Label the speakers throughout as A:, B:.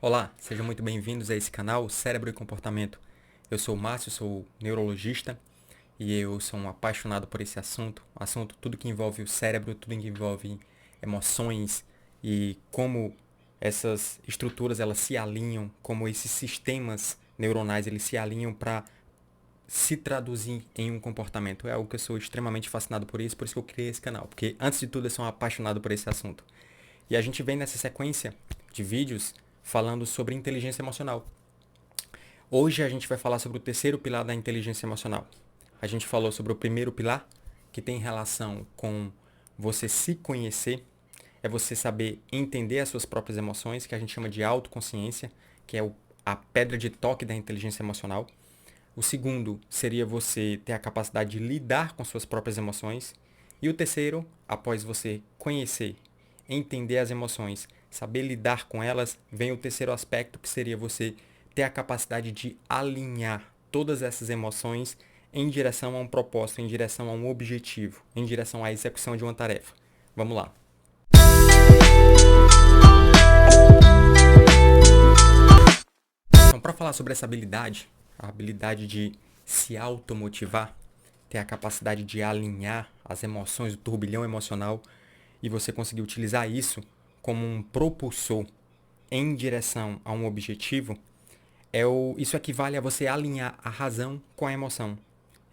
A: Olá, sejam muito bem-vindos a esse canal Cérebro e Comportamento. Eu sou o Márcio, sou neurologista e eu sou um apaixonado por esse assunto tudo que envolve o cérebro, tudo que envolve emoções e como essas estruturas elas se alinham, como esses sistemas neuronais eles se alinham para se traduzir em um comportamento. É algo que eu sou extremamente fascinado por isso que eu criei esse canal, porque antes de tudo eu sou um apaixonado por esse assunto. E a gente vem nessa sequência de vídeos falando sobre inteligência emocional. Hoje a gente vai falar sobre o terceiro pilar da inteligência emocional. A gente falou sobre o primeiro pilar, que tem relação com você se conhecer, é você saber entender as suas próprias emoções, que a gente chama de autoconsciência, que é a pedra de toque da inteligência emocional. O segundo seria você ter a capacidade de lidar com suas próprias emoções. E o terceiro, após você conhecer, entender as emoções, saber lidar com elas, vem o terceiro aspecto, que seria você ter a capacidade de alinhar todas essas emoções em direção a um propósito, em direção a um objetivo, em direção à execução de uma tarefa. Vamos lá. Então, para falar sobre essa habilidade, a habilidade de se automotivar, ter a capacidade de alinhar as emoções, o turbilhão emocional, e você conseguir utilizar isso como um propulsor em direção a um objetivo, isso equivale a você alinhar a razão com a emoção.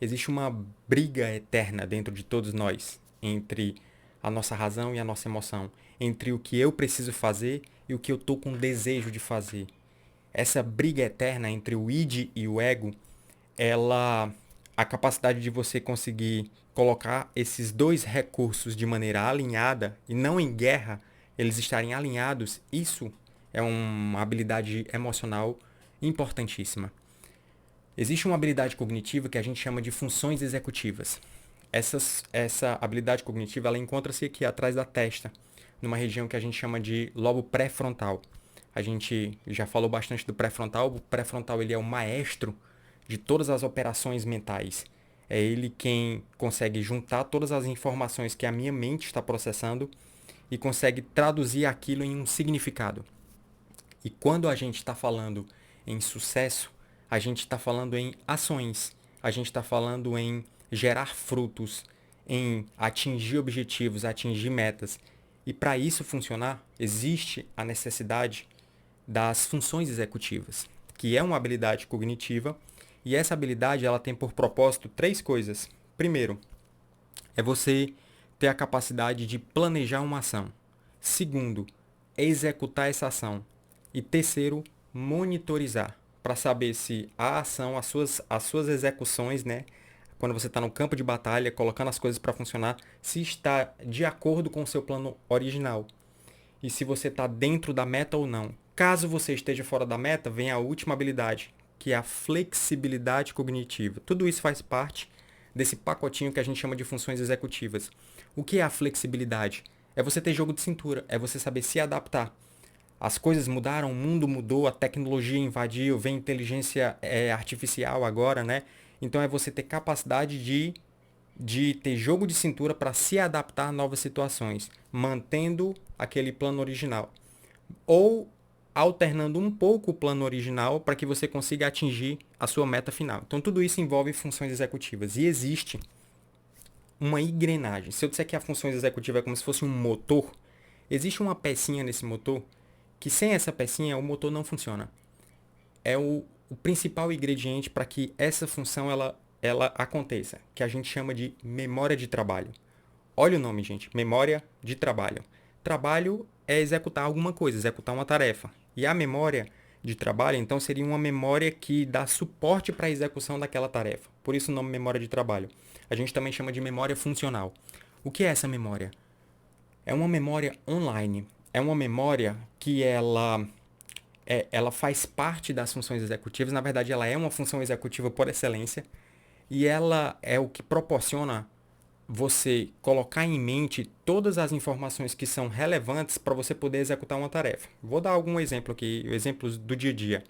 A: Existe uma briga eterna dentro de todos nós entre a nossa razão e a nossa emoção, entre o que eu preciso fazer e o que eu estou com desejo de fazer. Essa briga eterna entre o id e o ego, a capacidade de você conseguir colocar esses dois recursos de maneira alinhada e não em guerra, eles estarem alinhados, isso é uma habilidade emocional importantíssima. Existe uma habilidade cognitiva que a gente chama de funções executivas. Essa habilidade cognitiva ela encontra-se aqui atrás da testa, numa região que a gente chama de lobo pré-frontal. A gente já falou bastante do pré-frontal. O pré-frontal ele é o maestro de todas as operações mentais. É ele quem consegue juntar todas as informações que a minha mente está processando e consegue traduzir aquilo em um significado. E quando a gente está falando em sucesso, a gente está falando em ações, a gente está falando em gerar frutos, em atingir objetivos, atingir metas. E para isso funcionar, existe a necessidade das funções executivas, que é uma habilidade cognitiva, e essa habilidade ela tem por propósito três coisas. Primeiro, é você ter a capacidade de planejar uma ação. Segundo, executar essa ação. E terceiro, monitorizar, para saber se a ação, as suas execuções, né, quando você está no campo de batalha, colocando as coisas para funcionar, se está de acordo com o seu plano original. E se você está dentro da meta ou não. Caso você esteja fora da meta, vem a última habilidade, que é a flexibilidade cognitiva. Tudo isso faz parte desse pacotinho que a gente chama de funções executivas. O que é a flexibilidade? É você ter jogo de cintura, é você saber se adaptar. As coisas mudaram, o mundo mudou, a tecnologia invadiu, vem inteligência artificial agora, né? Então é você ter capacidade de ter jogo de cintura para se adaptar a novas situações, mantendo aquele plano original. Ou alternando um pouco o plano original para que você consiga atingir a sua meta final. Então tudo isso envolve funções executivas. E existe uma engrenagem. Se eu disser que a função executiva é como se fosse um motor, existe uma pecinha nesse motor que sem essa pecinha o motor não funciona. É o principal ingrediente para que essa função ela aconteça, que a gente chama de memória de trabalho. Olha o nome, gente, memória de trabalho. Trabalho é executar alguma coisa, executar uma tarefa. E a memória de trabalho, então, seria uma memória que dá suporte para a execução daquela tarefa. Por isso o nome memória de trabalho. A gente também chama de memória funcional. O que é essa memória? É uma memória online. É uma memória que ela faz parte das funções executivas. Na verdade, ela é uma função executiva por excelência. E ela é o que proporciona você colocar em mente todas as informações que são relevantes para você poder executar uma tarefa. Vou dar algum exemplo aqui, exemplos do dia a dia.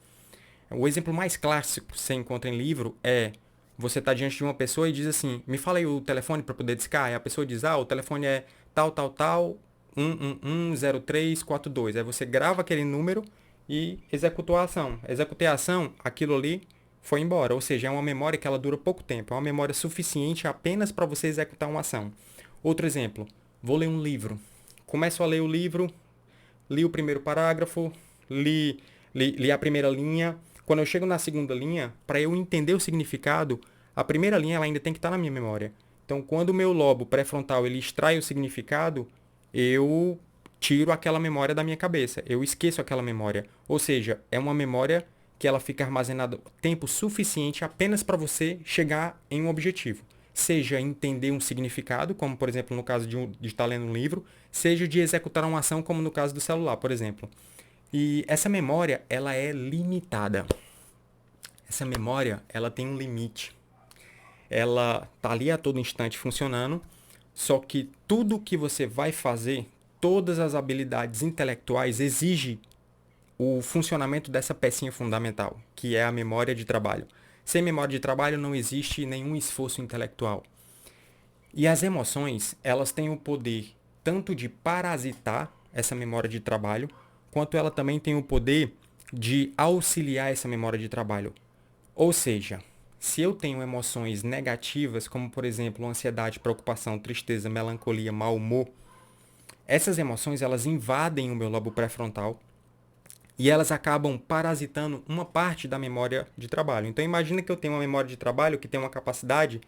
A: O exemplo mais clássico que você encontra em livro é você estar diante de uma pessoa e diz assim, me fala aí o telefone para poder discar. E a pessoa diz, o telefone é tal, tal, tal, 1110342. Aí você grava aquele número e executou a ação. Executei a ação, aquilo ali foi embora. Ou seja, é uma memória que ela dura pouco tempo. É uma memória suficiente apenas para você executar uma ação. Outro exemplo, vou ler um livro. Começo a ler o livro, li o primeiro parágrafo, li a primeira linha. Quando eu chego na segunda linha, para eu entender o significado, a primeira linha ela ainda tem que estar na minha memória. Então, quando o meu lobo pré-frontal ele extrai o significado, eu tiro aquela memória da minha cabeça. Eu esqueço aquela memória. Ou seja, é uma memória que ela fica armazenada tempo suficiente apenas para você chegar em um objetivo. Seja entender um significado, como por exemplo no caso de estar lendo um livro, seja de executar uma ação, como no caso do celular, por exemplo. E essa memória, ela é limitada. Essa memória, ela tem um limite. Ela tá ali a todo instante funcionando, só que tudo que você vai fazer, todas as habilidades intelectuais exigem o funcionamento dessa pecinha fundamental, que é a memória de trabalho. Sem memória de trabalho não existe nenhum esforço intelectual. E as emoções, elas têm o poder tanto de parasitar essa memória de trabalho, quanto ela também tem o poder de auxiliar essa memória de trabalho. Ou seja, se eu tenho emoções negativas, como por exemplo ansiedade, preocupação, tristeza, melancolia, mau humor, essas emoções elas invadem o meu lobo pré-frontal e elas acabam parasitando uma parte da memória de trabalho. Então imagina que eu tenho uma memória de trabalho que tem uma capacidade,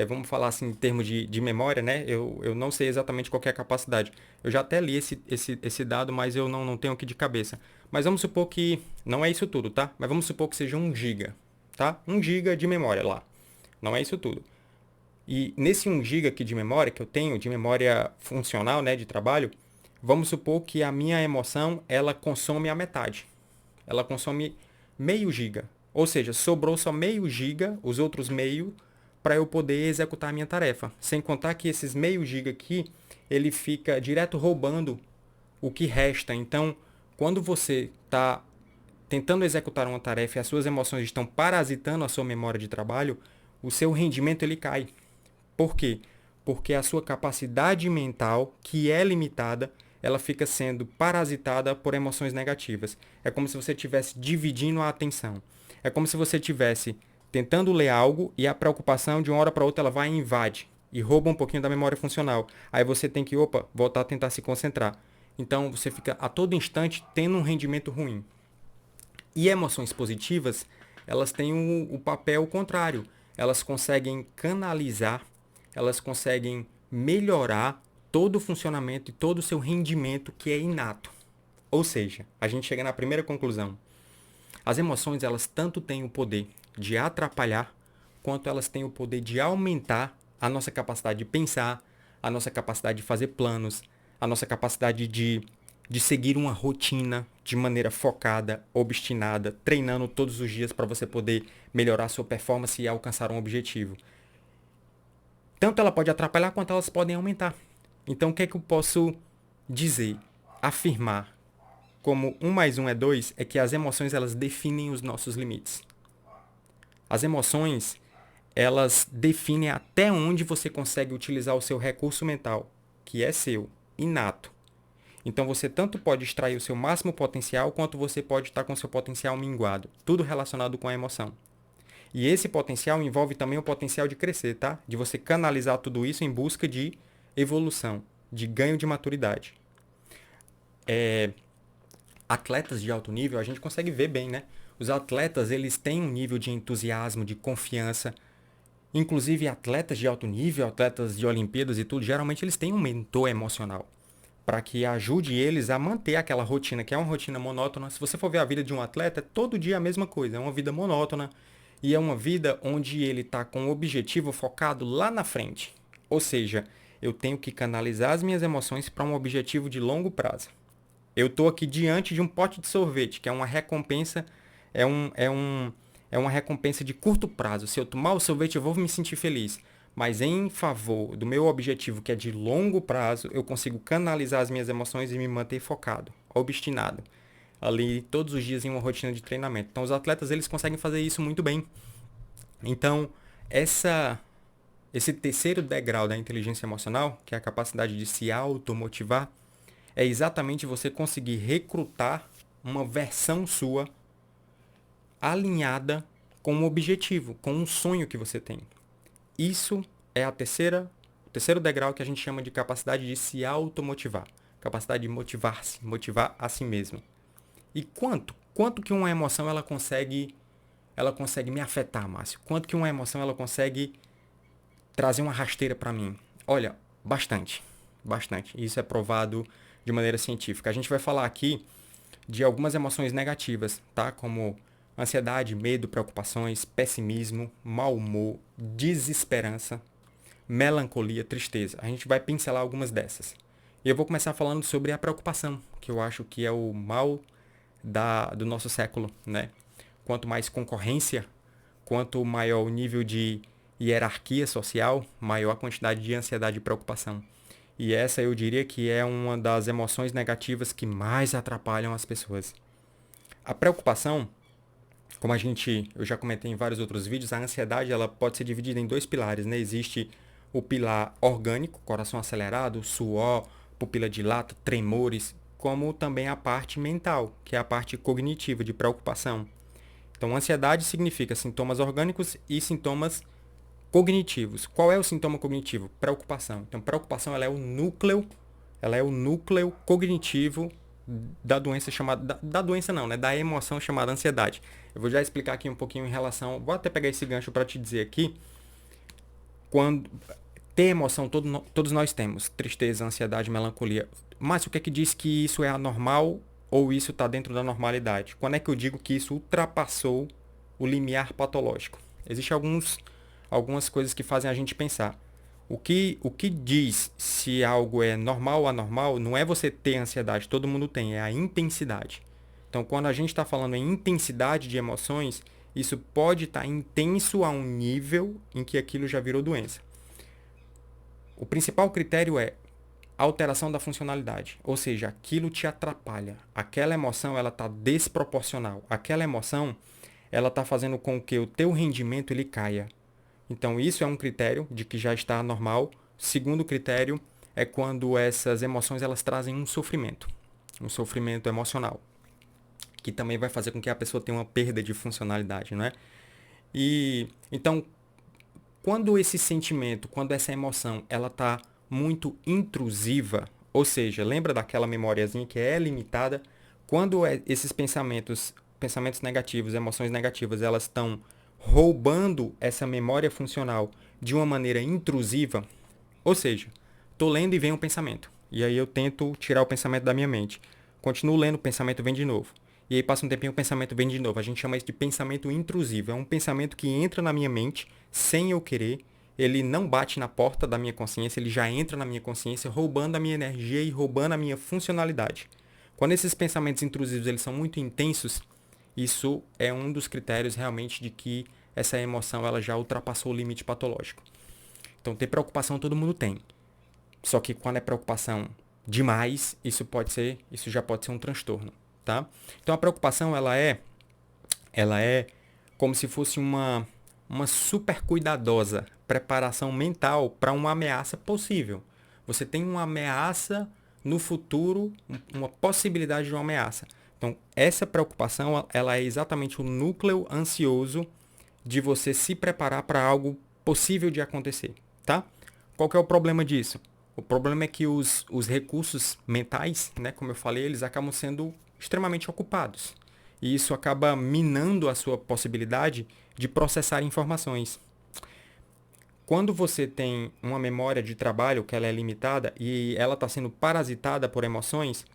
A: vamos falar assim em termos de memória, né? Eu não sei exatamente qual é a capacidade. Eu já até li esse dado, mas eu não tenho aqui de cabeça. Mas vamos supor que, não é isso tudo, tá? Mas vamos supor que seja 1 GB, tá? 1 GB de memória lá. Não é isso tudo. E nesse 1 GB aqui de memória que eu tenho, de memória funcional, né, de trabalho, vamos supor que a minha emoção, ela consome a metade. Ela consome meio giga. Ou seja, sobrou só meio giga, os outros meio, para eu poder executar a minha tarefa. Sem contar que esses meio giga aqui, ele fica direto roubando o que resta. Então, quando você está tentando executar uma tarefa e as suas emoções estão parasitando a sua memória de trabalho, o seu rendimento ele cai. Por quê? Porque a sua capacidade mental, que é limitada, ela fica sendo parasitada por emoções negativas. É como se você estivesse dividindo a atenção. É como se você estivesse tentando ler algo e a preocupação de uma hora para outra ela vai e invade e rouba um pouquinho da memória funcional. Aí você tem que, voltar a tentar se concentrar. Então você fica a todo instante tendo um rendimento ruim. E emoções positivas, elas têm o papel contrário. Elas conseguem canalizar, elas conseguem melhorar todo o funcionamento e todo o seu rendimento que é inato. Ou seja, a gente chega na primeira conclusão. As emoções, elas tanto têm o poder de atrapalhar, quanto elas têm o poder de aumentar a nossa capacidade de pensar, a nossa capacidade de fazer planos, a nossa capacidade de seguir uma rotina de maneira focada, obstinada, treinando todos os dias para você poder melhorar a sua performance e alcançar um objetivo. Tanto ela pode atrapalhar quanto elas podem aumentar. Então o que é que eu posso dizer, afirmar como 1 mais 1 é 2 é que as emoções elas definem os nossos limites. As emoções elas definem até onde você consegue utilizar o seu recurso mental, que é seu, inato. Então você tanto pode extrair o seu máximo potencial, quanto você pode estar com o seu potencial minguado. Tudo relacionado com a emoção. E esse potencial envolve também o potencial de crescer, tá? De você canalizar tudo isso em busca de evolução, de ganho de maturidade. Atletas de alto nível, a gente consegue ver bem, né? Os atletas, eles têm um nível de entusiasmo, de confiança. Inclusive, atletas de alto nível, atletas de Olimpíadas e tudo, geralmente eles têm um mentor emocional para que ajude eles a manter aquela rotina, que é uma rotina monótona. Se você for ver a vida de um atleta, é todo dia a mesma coisa, é uma vida monótona e é uma vida onde ele está com o objetivo focado lá na frente. Ou seja, eu tenho que canalizar as minhas emoções para um objetivo de longo prazo. Eu estou aqui diante de um pote de sorvete, que é uma recompensa, é, um, é, um, é uma recompensa de curto prazo. Se eu tomar o sorvete, eu vou me sentir feliz. Mas em favor do meu objetivo, que é de longo prazo, eu consigo canalizar as minhas emoções e me manter focado, obstinado, ali todos os dias em uma rotina de treinamento. Então, os atletas eles conseguem fazer isso muito bem. Então, esse terceiro degrau da inteligência emocional, que é a capacidade de se automotivar, é exatamente você conseguir recrutar uma versão sua alinhada com um objetivo, com um sonho que você tem. Isso é o terceiro degrau que a gente chama de capacidade de se automotivar. Capacidade de motivar-se, motivar a si mesmo. E quanto que uma emoção ela consegue me afetar, Márcio? Quanto que uma emoção ela consegue trazer uma rasteira para mim? Olha, bastante. Bastante. Isso é provado de maneira científica. A gente vai falar aqui de algumas emoções negativas, tá? Como ansiedade, medo, preocupações, pessimismo, mau humor, desesperança, melancolia, tristeza. A gente vai pincelar algumas dessas. E eu vou começar falando sobre a preocupação, que eu acho que é o mal do nosso século, né? Quanto mais concorrência, quanto maior o nível de hierarquia social, maior a quantidade de ansiedade e preocupação. E essa eu diria que é uma das emoções negativas que mais atrapalham as pessoas. A preocupação, como eu já comentei em vários outros vídeos, a ansiedade ela pode ser dividida em dois pilares, né? Existe o pilar orgânico, coração acelerado, suor, pupila dilata, tremores, como também a parte mental, que é a parte cognitiva de preocupação. Então, ansiedade significa sintomas orgânicos e sintomas cognitivos. Qual é o sintoma cognitivo? Preocupação. Então, preocupação ela é o núcleo cognitivo da doença chamada da doença não, né? Da emoção chamada ansiedade. Eu vou já explicar aqui um pouquinho em relação, vou até pegar esse gancho para te dizer aqui, quando ter emoção todos nós temos, tristeza, ansiedade, melancolia. Mas o que é que diz que isso é anormal ou isso está dentro da normalidade? Quando é que eu digo que isso ultrapassou o limiar patológico? Existem algumas coisas que fazem a gente pensar. O que diz se algo é normal ou anormal não é você ter ansiedade, todo mundo tem, é a intensidade. Então, quando a gente está falando em intensidade de emoções, isso pode estar intenso a um nível em que aquilo já virou doença. O principal critério é alteração da funcionalidade, ou seja, aquilo te atrapalha. Aquela emoção ela está desproporcional. Aquela emoção ela está fazendo com que o teu rendimento ele caia. Então isso é um critério de que já está normal. Segundo critério é quando essas emoções elas trazem um sofrimento emocional, que também vai fazer com que a pessoa tenha uma perda de funcionalidade, não é? E então quando esse sentimento, quando essa emoção, ela está muito intrusiva, ou seja, lembra daquela memoriazinha que é limitada, quando esses pensamentos negativos, emoções negativas, elas estão roubando essa memória funcional de uma maneira intrusiva, ou seja, estou lendo e vem um pensamento, e aí eu tento tirar o pensamento da minha mente. Continuo lendo, o pensamento vem de novo. E aí passa um tempinho, o pensamento vem de novo. A gente chama isso de pensamento intrusivo. É um pensamento que entra na minha mente sem eu querer. Ele não bate na porta da minha consciência, ele já entra na minha consciência, roubando a minha energia e roubando a minha funcionalidade. Quando esses pensamentos intrusivos eles são muito intensos, isso é um dos critérios realmente de que essa emoção ela já ultrapassou o limite patológico. Então, ter preocupação todo mundo tem. Só que quando é preocupação demais, isso já pode ser um transtorno, tá? Então, a preocupação ela é como se fosse uma super cuidadosa preparação mental para uma ameaça possível. Você tem uma ameaça no futuro, uma possibilidade de uma ameaça. Então, essa preocupação, ela é exatamente o núcleo ansioso de você se preparar para algo possível de acontecer, tá? Qual que é o problema disso? O problema é que os recursos mentais, né, como eu falei, eles acabam sendo extremamente ocupados. E isso acaba minando a sua possibilidade de processar informações. Quando você tem uma memória de trabalho que ela é limitada e ela está sendo parasitada por emoções,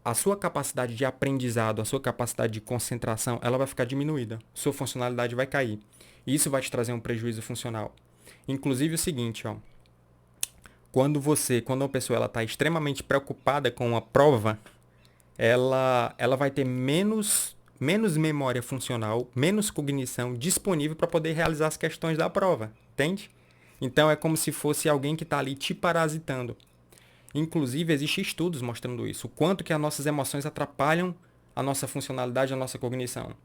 A: a sua capacidade de aprendizado, a sua capacidade de concentração, ela vai ficar diminuída. Sua funcionalidade vai cair. E isso vai te trazer um prejuízo funcional. Inclusive o seguinte, ó, quando uma pessoa está extremamente preocupada com uma prova, ela vai ter menos memória funcional, menos cognição disponível para poder realizar as questões da prova, entende? Então é como se fosse alguém que está ali te parasitando. Inclusive, existem estudos mostrando isso, o quanto que as nossas emoções atrapalham a nossa funcionalidade, a nossa cognição.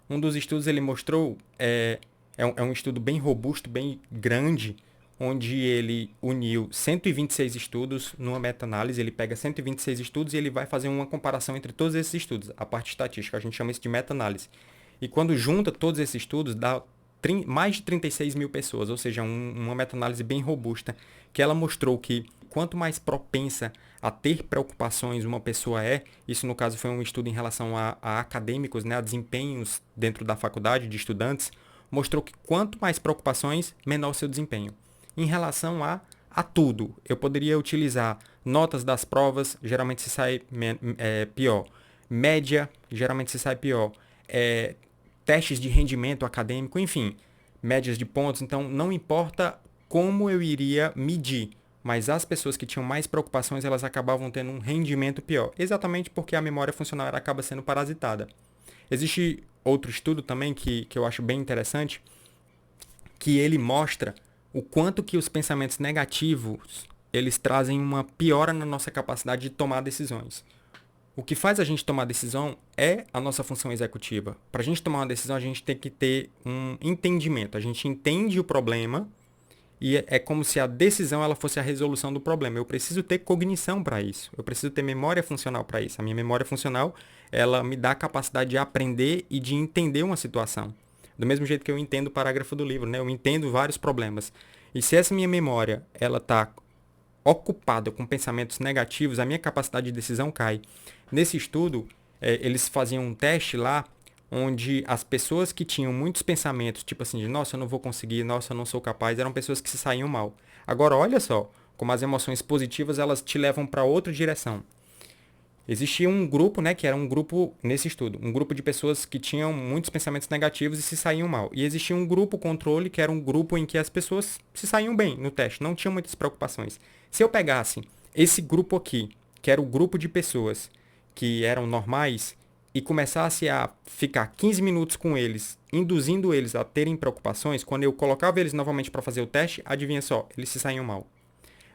A: Um dos estudos ele mostrou, é um estudo bem robusto, bem grande, onde ele uniu 126 estudos numa meta-análise. Ele pega 126 estudos e ele vai fazer uma comparação entre todos esses estudos, a parte estatística, a gente chama isso de meta-análise. E quando junta todos esses estudos, dá mais de 36 mil pessoas, ou seja, uma meta-análise bem robusta, que ela mostrou que quanto mais propensa a ter preocupações uma pessoa é, isso no caso foi um estudo em relação a acadêmicos, né, a desempenhos dentro da faculdade de estudantes, mostrou que quanto mais preocupações, menor seu desempenho. Em relação a tudo, eu poderia utilizar notas das provas, geralmente se sai pior. Média, geralmente se sai pior. Testes de rendimento acadêmico, enfim, médias de pontos. Então, não importa como eu iria medir, mas as pessoas que tinham mais preocupações, elas acabavam tendo um rendimento pior, exatamente porque a memória funcional acaba sendo parasitada. Existe outro estudo também que eu acho bem interessante, que ele mostra o quanto que os pensamentos negativos, eles trazem uma piora na nossa capacidade de tomar decisões. O que faz a gente tomar decisão é a nossa função executiva. Para a gente tomar uma decisão, a gente tem que ter um entendimento. A gente entende o problema e é como se a decisão ela fosse a resolução do problema. Eu preciso ter cognição para isso. Eu preciso ter memória funcional para isso. A minha memória funcional, ela me dá a capacidade de aprender e de entender uma situação. Do mesmo jeito que eu entendo o parágrafo do livro, né? Eu entendo vários problemas. E se essa minha memória ela está ocupada com pensamentos negativos, a minha capacidade de decisão cai. Nesse estudo, eles faziam um teste lá, onde as pessoas que tinham muitos pensamentos, tipo assim, de nossa, eu não vou conseguir, nossa, eu não sou capaz, eram pessoas que se saíam mal. Agora, olha só, como as emoções positivas, elas te levam para outra direção. Existia um grupo, né, que era um grupo, nesse estudo, um grupo de pessoas que tinham muitos pensamentos negativos e se saíam mal. E existia um grupo controle, que era um grupo em que as pessoas se saíam bem no teste, não tinham muitas preocupações. Se eu pegasse esse grupo aqui, que era o grupo de pessoas que eram normais, e começasse a ficar 15 minutos com eles, induzindo eles a terem preocupações, quando eu colocava eles novamente para fazer o teste, adivinha só, eles se saíam mal.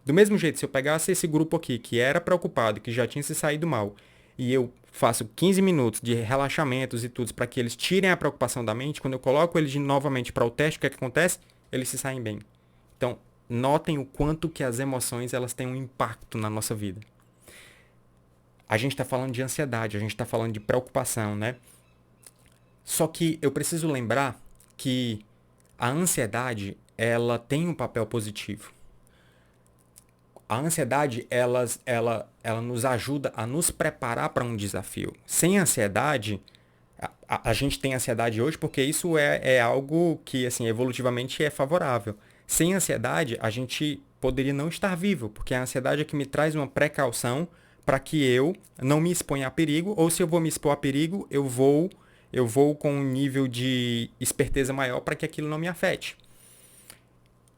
A: Do mesmo jeito, se eu pegasse esse grupo aqui, que era preocupado, que já tinha se saído mal, e eu faço 15 minutos de relaxamentos e tudo para que eles tirem a preocupação da mente, quando eu coloco eles novamente para o teste, o que é que acontece? Eles se saem bem. Então, notem o quanto que as emoções elas têm um impacto na nossa vida. A gente está falando de ansiedade, a gente está falando de preocupação, né? Só que eu preciso lembrar que a ansiedade, ela tem um papel positivo. A ansiedade, ela nos ajuda a nos preparar para um desafio. Sem ansiedade, a gente tem ansiedade hoje porque isso é algo que, assim, evolutivamente é favorável. Sem ansiedade, a gente poderia não estar vivo, porque a ansiedade é que me traz uma precaução para que eu não me exponha a perigo, ou se eu vou me expor a perigo, eu vou com um nível de esperteza maior para que aquilo não me afete.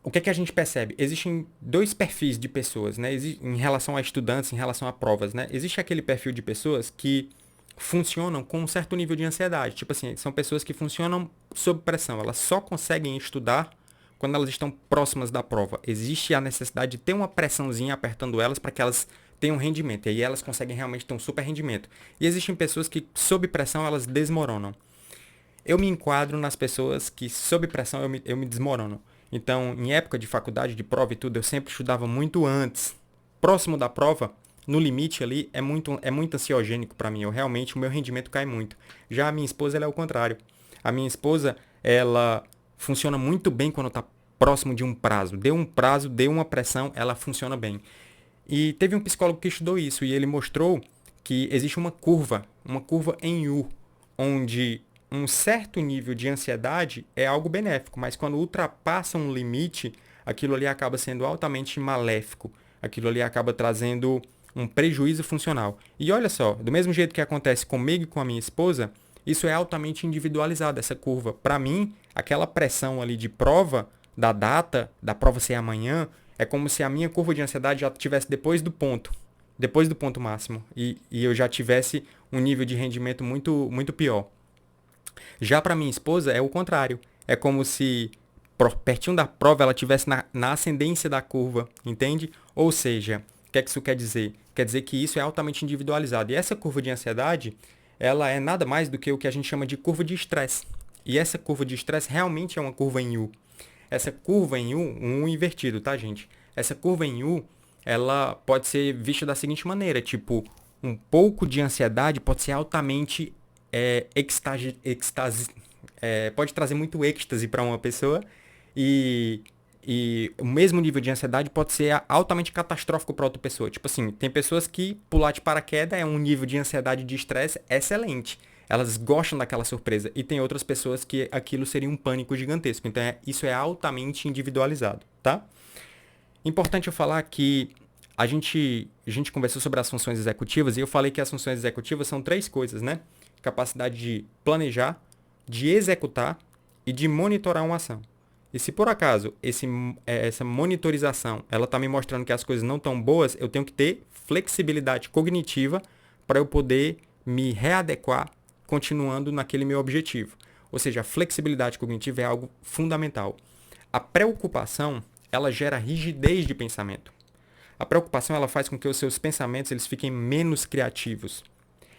A: O que é que a gente percebe? Existem dois perfis de pessoas, né? Em relação a estudantes, em relação a provas, né? Existe aquele perfil de pessoas que funcionam com um certo nível de ansiedade. Tipo assim, são pessoas que funcionam sob pressão. Elas só conseguem estudar quando elas estão próximas da prova. Existe a necessidade de ter uma pressãozinha apertando elas para que elas tenham rendimento. E aí elas conseguem realmente ter um super rendimento. E existem pessoas que, sob pressão, elas desmoronam. Eu me enquadro nas pessoas que, sob pressão, eu me desmorono. Então, em época de faculdade, de prova e tudo, eu sempre estudava muito antes. Próximo da prova, no limite ali, é muito ansiogênico para mim. Realmente, o meu rendimento cai muito. Já a minha esposa, ela é o contrário. A minha esposa, ela funciona muito bem quando está próximo de um prazo. Deu um prazo, deu uma pressão, ela funciona bem. E teve um psicólogo que estudou isso e ele mostrou que existe uma curva em U, onde um certo nível de ansiedade é algo benéfico, mas quando ultrapassa um limite, aquilo ali acaba sendo altamente maléfico. Aquilo ali acaba trazendo um prejuízo funcional. E olha só, do mesmo jeito que acontece comigo e com a minha esposa, isso é altamente individualizado, essa curva. Para mim, aquela pressão ali de prova, da data, da prova ser amanhã, é como se a minha curva de ansiedade já estivesse depois do ponto máximo, e eu já tivesse um nível de rendimento muito, muito pior. Já para minha esposa é o contrário. É como se pertinho da prova ela estivesse na ascendência da curva, entende? Ou seja, o que é que isso quer dizer? Quer dizer que isso é altamente individualizado. E essa curva de ansiedade, ela é nada mais do que o que a gente chama de curva de estresse. E essa curva de estresse realmente é uma curva em U. Essa curva em U, um U invertido, tá, gente? Essa curva em U, ela pode ser vista da seguinte maneira, tipo, um pouco de ansiedade pode ser altamente pode trazer muito êxtase para uma pessoa e, e o mesmo nível de ansiedade pode ser altamente catastrófico para outra pessoa. Tipo assim, tem pessoas que pular de paraquedas é um nível de ansiedade e de estresse excelente. Elas gostam daquela surpresa. E tem outras pessoas que aquilo seria um pânico gigantesco. Então, isso é altamente individualizado, tá? Importante eu falar que a gente conversou sobre as funções executivas e eu falei que as funções executivas são três coisas, né? Capacidade de planejar, de executar e de monitorar uma ação. E se por acaso essa monitorização ela está me mostrando que as coisas não estão boas, eu tenho que ter flexibilidade cognitiva para eu poder me readequar continuando naquele meu objetivo. Ou seja, a flexibilidade cognitiva é algo fundamental. A preocupação ela gera rigidez de pensamento. A preocupação ela faz com que os seus pensamentos eles fiquem menos criativos.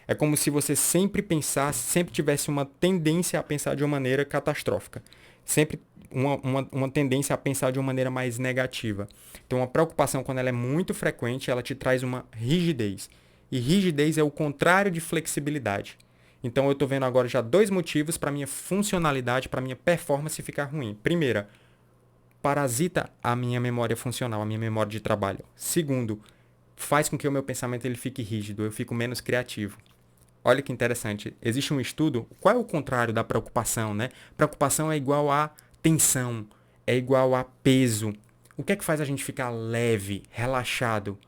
A: É como se você sempre pensasse, sempre tivesse uma tendência a pensar de uma maneira catastrófica. Sempre uma tendência a pensar de uma maneira mais negativa. Então, a preocupação, quando ela é muito frequente, ela te traz uma rigidez. E rigidez é o contrário de flexibilidade. Então, eu estou vendo agora já dois motivos para a minha funcionalidade, para a minha performance ficar ruim. Primeira, parasita a minha memória funcional, a minha memória de trabalho. Segundo, faz com que o meu pensamento ele fique rígido, eu fico menos criativo. Olha que interessante. Existe um estudo. Qual é o contrário da preocupação, né? Preocupação é igual a tensão, é igual a peso. O que é que faz a gente ficar leve, relaxado?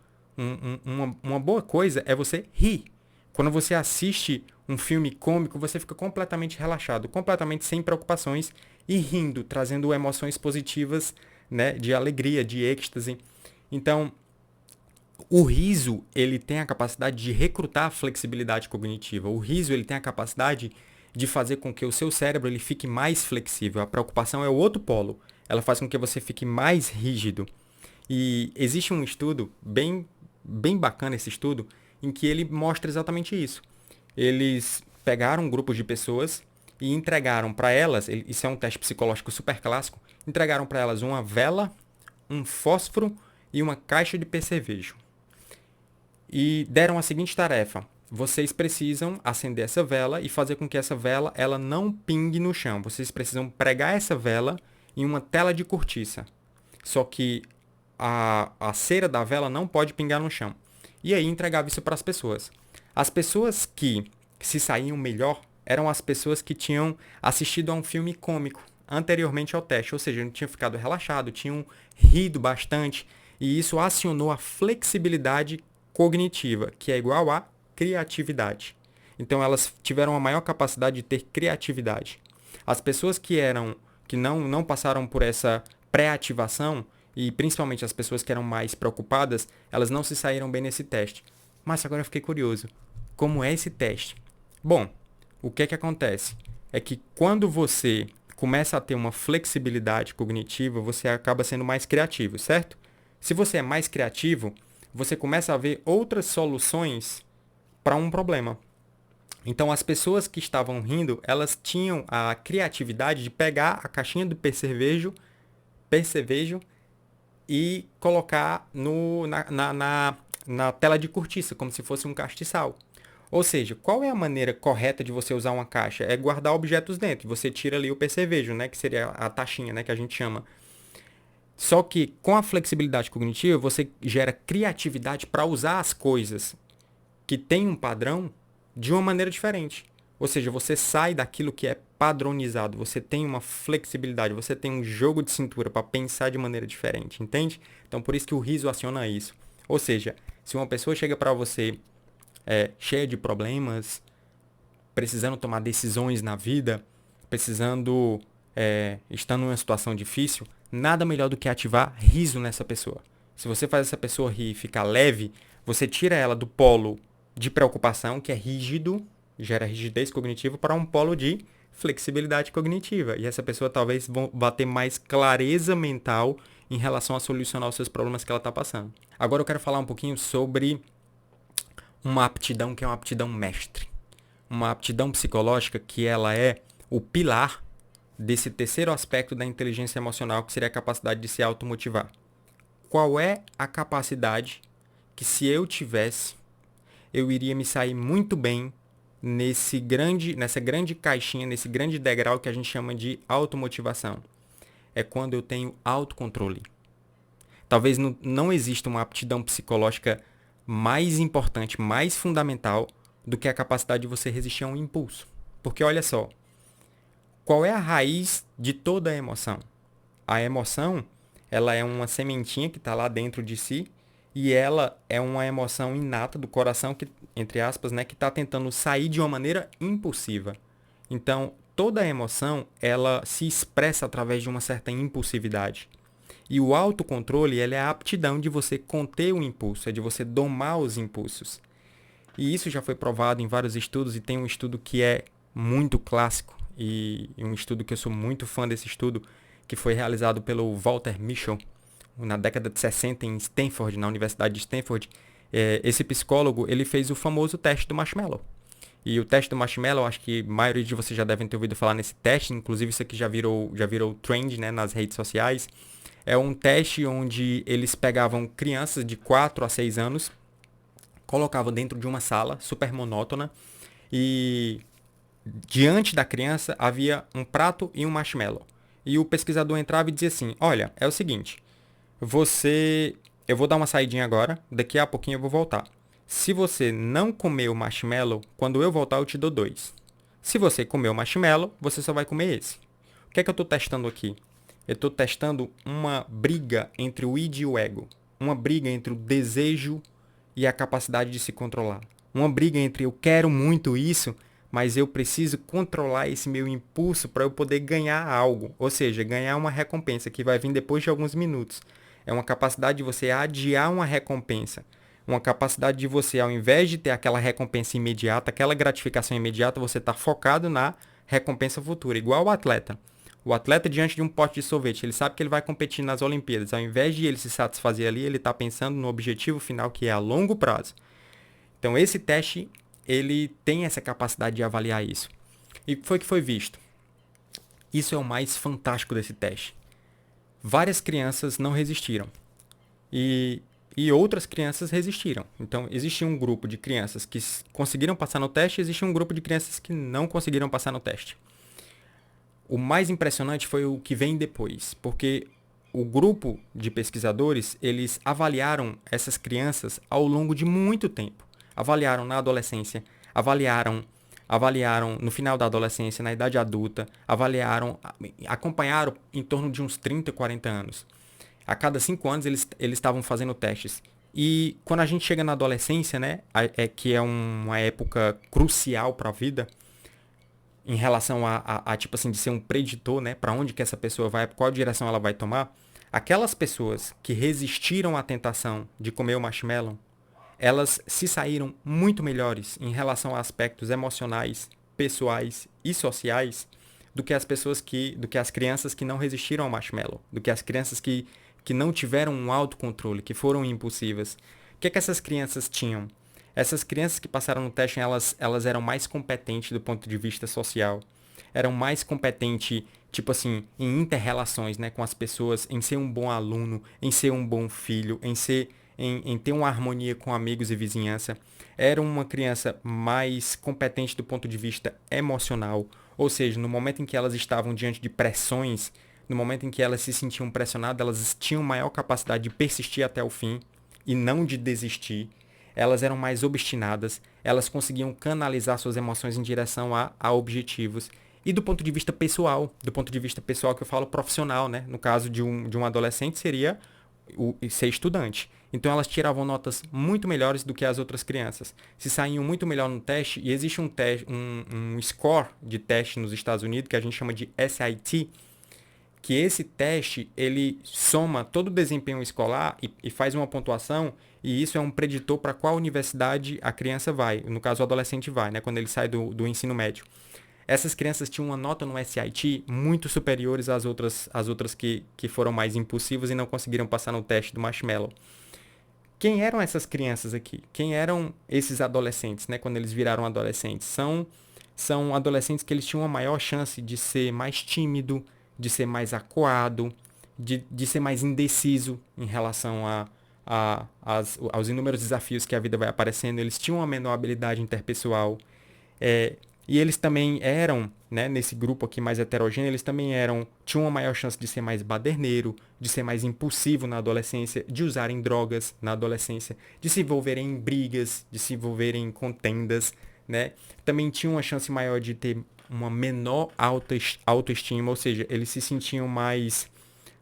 A: Uma boa coisa é você rir. Quando você assiste um filme cômico, você fica completamente relaxado, completamente sem preocupações e rindo, trazendo emoções positivas, né? De alegria, de êxtase. Então, o riso, ele tem a capacidade de recrutar a flexibilidade cognitiva. O riso, ele tem a capacidade de fazer com que o seu cérebro ele fique mais flexível. A preocupação é o outro polo. Ela faz com que você fique mais rígido. E existe um estudo, bem bacana esse estudo, em que ele mostra exatamente isso. Eles pegaram um grupo de pessoas e entregaram para elas, isso é um teste psicológico super clássico, entregaram para elas uma vela, um fósforo e uma caixa de percevejo. E deram a seguinte tarefa: vocês precisam acender essa vela e fazer com que essa vela ela não pingue no chão. Vocês precisam pregar essa vela em uma tela de cortiça. Só que a cera da vela não pode pingar no chão. E aí entregava isso para as pessoas. As pessoas que se saíam melhor eram as pessoas que tinham assistido a um filme cômico anteriormente ao teste. Ou seja, não tinham ficado relaxado, tinham rido bastante. E isso acionou a flexibilidade cognitiva, que é igual a criatividade. Então elas tiveram a maior capacidade de ter criatividade. As pessoas que não passaram por essa pré-ativação, e principalmente as pessoas que eram mais preocupadas, elas não se saíram bem nesse teste. Mas agora eu fiquei curioso. Como é esse teste? Bom, o que é que acontece? É que quando você começa a ter uma flexibilidade cognitiva, você acaba sendo mais criativo, certo? Se você é mais criativo, você começa a ver outras soluções para um problema. Então, as pessoas que estavam rindo, elas tinham a criatividade de pegar a caixinha do percevejo e colocar na tela de cortiça, como se fosse um castiçal. Ou seja, qual é a maneira correta de você usar uma caixa? É guardar objetos dentro. Você tira ali o percevejo, né, que seria a taxinha, né, que a gente chama. Só que com a flexibilidade cognitiva, você gera criatividade para usar as coisas que têm um padrão de uma maneira diferente. Ou seja, você sai daquilo que é padronizado, você tem uma flexibilidade, você tem um jogo de cintura para pensar de maneira diferente, entende? Então, por isso que o riso aciona isso. Ou seja, se uma pessoa chega para você cheia de problemas, precisando tomar decisões na vida, estando numa situação difícil, nada melhor do que ativar riso nessa pessoa. Se você faz essa pessoa rir e ficar leve, você tira ela do polo de preocupação, que é rígido, gera rigidez cognitiva, para um polo de flexibilidade cognitiva. E essa pessoa talvez vá ter mais clareza mental em relação a solucionar os seus problemas que ela está passando. Agora eu quero falar um pouquinho sobre uma aptidão que é uma aptidão mestre. Uma aptidão psicológica que ela é o pilar desse terceiro aspecto da inteligência emocional, que seria a capacidade de se automotivar. Qual é a capacidade que, se eu tivesse, eu iria me sair muito bem nessa grande caixinha, nesse grande degrau que a gente chama de automotivação? É quando eu tenho autocontrole. Talvez não exista uma aptidão psicológica mais importante, mais fundamental do que a capacidade de você resistir a um impulso. Porque olha só, qual é a raiz de toda a emoção? A emoção, ela é uma sementinha que está lá dentro de si e ela é uma emoção inata do coração, que, entre aspas, né, que está tentando sair de uma maneira impulsiva. Então, toda a emoção, ela se expressa através de uma certa impulsividade. E o autocontrole, ele é a aptidão de você conter o impulso, é de você domar os impulsos. E isso já foi provado em vários estudos, e tem um estudo que é muito clássico, e um estudo que eu sou muito fã desse estudo, que foi realizado pelo Walter Mischel, na década de 60 em Stanford, na Universidade de Stanford. Esse psicólogo, ele fez o famoso teste do marshmallow. E o teste do marshmallow, acho que a maioria de vocês já devem ter ouvido falar nesse teste, inclusive isso aqui já virou trend, né, nas redes sociais. É um teste onde eles pegavam crianças de 4 a 6 anos, colocavam dentro de uma sala super monótona e diante da criança havia um prato e um marshmallow. E o pesquisador entrava e dizia assim: olha, é o seguinte, eu vou dar uma saidinha agora, daqui a pouquinho eu vou voltar. Se você não comer o marshmallow, quando eu voltar eu te dou 2. Se você comer o marshmallow, você só vai comer esse. O que é que eu estou testando aqui? Eu estou testando uma briga entre o id e o ego. Uma briga entre o desejo e a capacidade de se controlar. Uma briga entre eu quero muito isso, mas eu preciso controlar esse meu impulso para eu poder ganhar algo. Ou seja, ganhar uma recompensa que vai vir depois de alguns minutos. É uma capacidade de você adiar uma recompensa. Uma capacidade de você, ao invés de ter aquela recompensa imediata, aquela gratificação imediata, você está focado na recompensa futura. Igual o atleta. O atleta, diante de um pote de sorvete, ele sabe que ele vai competir nas Olimpíadas. Ao invés de ele se satisfazer ali, ele está pensando no objetivo final, que é a longo prazo. Então, esse teste, ele tem essa capacidade de avaliar isso. E foi que foi visto. Isso é o mais fantástico desse teste. Várias crianças não resistiram. E outras crianças resistiram. Então, existe um grupo de crianças que conseguiram passar no teste e existe um grupo de crianças que não conseguiram passar no teste. O mais impressionante foi o que vem depois, porque o grupo de pesquisadores, eles avaliaram essas crianças ao longo de muito tempo. Avaliaram na adolescência, avaliaram no final da adolescência, na idade adulta, acompanharam em torno de uns 30, 40 anos. A cada 5 anos eles estavam fazendo testes. E quando a gente chega na adolescência, né, que é uma época crucial para a vida, em relação a tipo assim, de ser um preditor, né, para onde que essa pessoa vai, qual direção ela vai tomar, aquelas pessoas que resistiram à tentação de comer o marshmallow, elas se saíram muito melhores em relação a aspectos emocionais, pessoais e sociais do que as crianças que não resistiram ao marshmallow, do que as crianças que não tiveram um autocontrole, que foram impulsivas. O que é que essas crianças tinham? Essas crianças que passaram no teste, elas eram mais competentes do ponto de vista social. Eram mais competentes, tipo assim, em inter-relações, né, com as pessoas, em ser um bom aluno, em ser um bom filho, em ter uma harmonia com amigos e vizinhança. Era uma criança mais competente do ponto de vista emocional. Ou seja, no momento em que elas estavam diante de pressões, no momento em que elas se sentiam pressionadas, elas tinham maior capacidade de persistir até o fim e não de desistir. Elas eram mais obstinadas, elas conseguiam canalizar suas emoções em direção a objetivos. E do ponto de vista pessoal que eu falo profissional, né? No caso de um adolescente seria ser estudante. Então elas tiravam notas muito melhores do que as outras crianças. Se saíam muito melhor no teste, e existe um score de teste nos Estados Unidos que a gente chama de SAT, que esse teste, ele soma todo o desempenho escolar e faz uma pontuação, e isso é um preditor para qual universidade a criança vai, no caso o adolescente vai, né, quando ele sai do ensino médio. Essas crianças tinham uma nota no SAT muito superiores às outras que foram mais impulsivas e não conseguiram passar no teste do marshmallow. Quem eram essas crianças aqui? Quem eram esses adolescentes, né, quando eles viraram adolescentes? São são adolescentes que eles tinham uma maior chance de ser mais tímido, de ser mais acuado, de ser mais indeciso em relação aos inúmeros desafios que a vida vai aparecendo. Eles tinham uma menor habilidade interpessoal. É, e eles também eram, né, nesse grupo aqui mais heterogêneo, eles também tinham uma maior chance de ser mais baderneiro, de ser mais impulsivo na adolescência, de usarem drogas na adolescência, de se envolverem em brigas, de se envolverem em contendas, né? Também tinham uma chance maior de ter uma menor autoestima, ou seja, eles se sentiam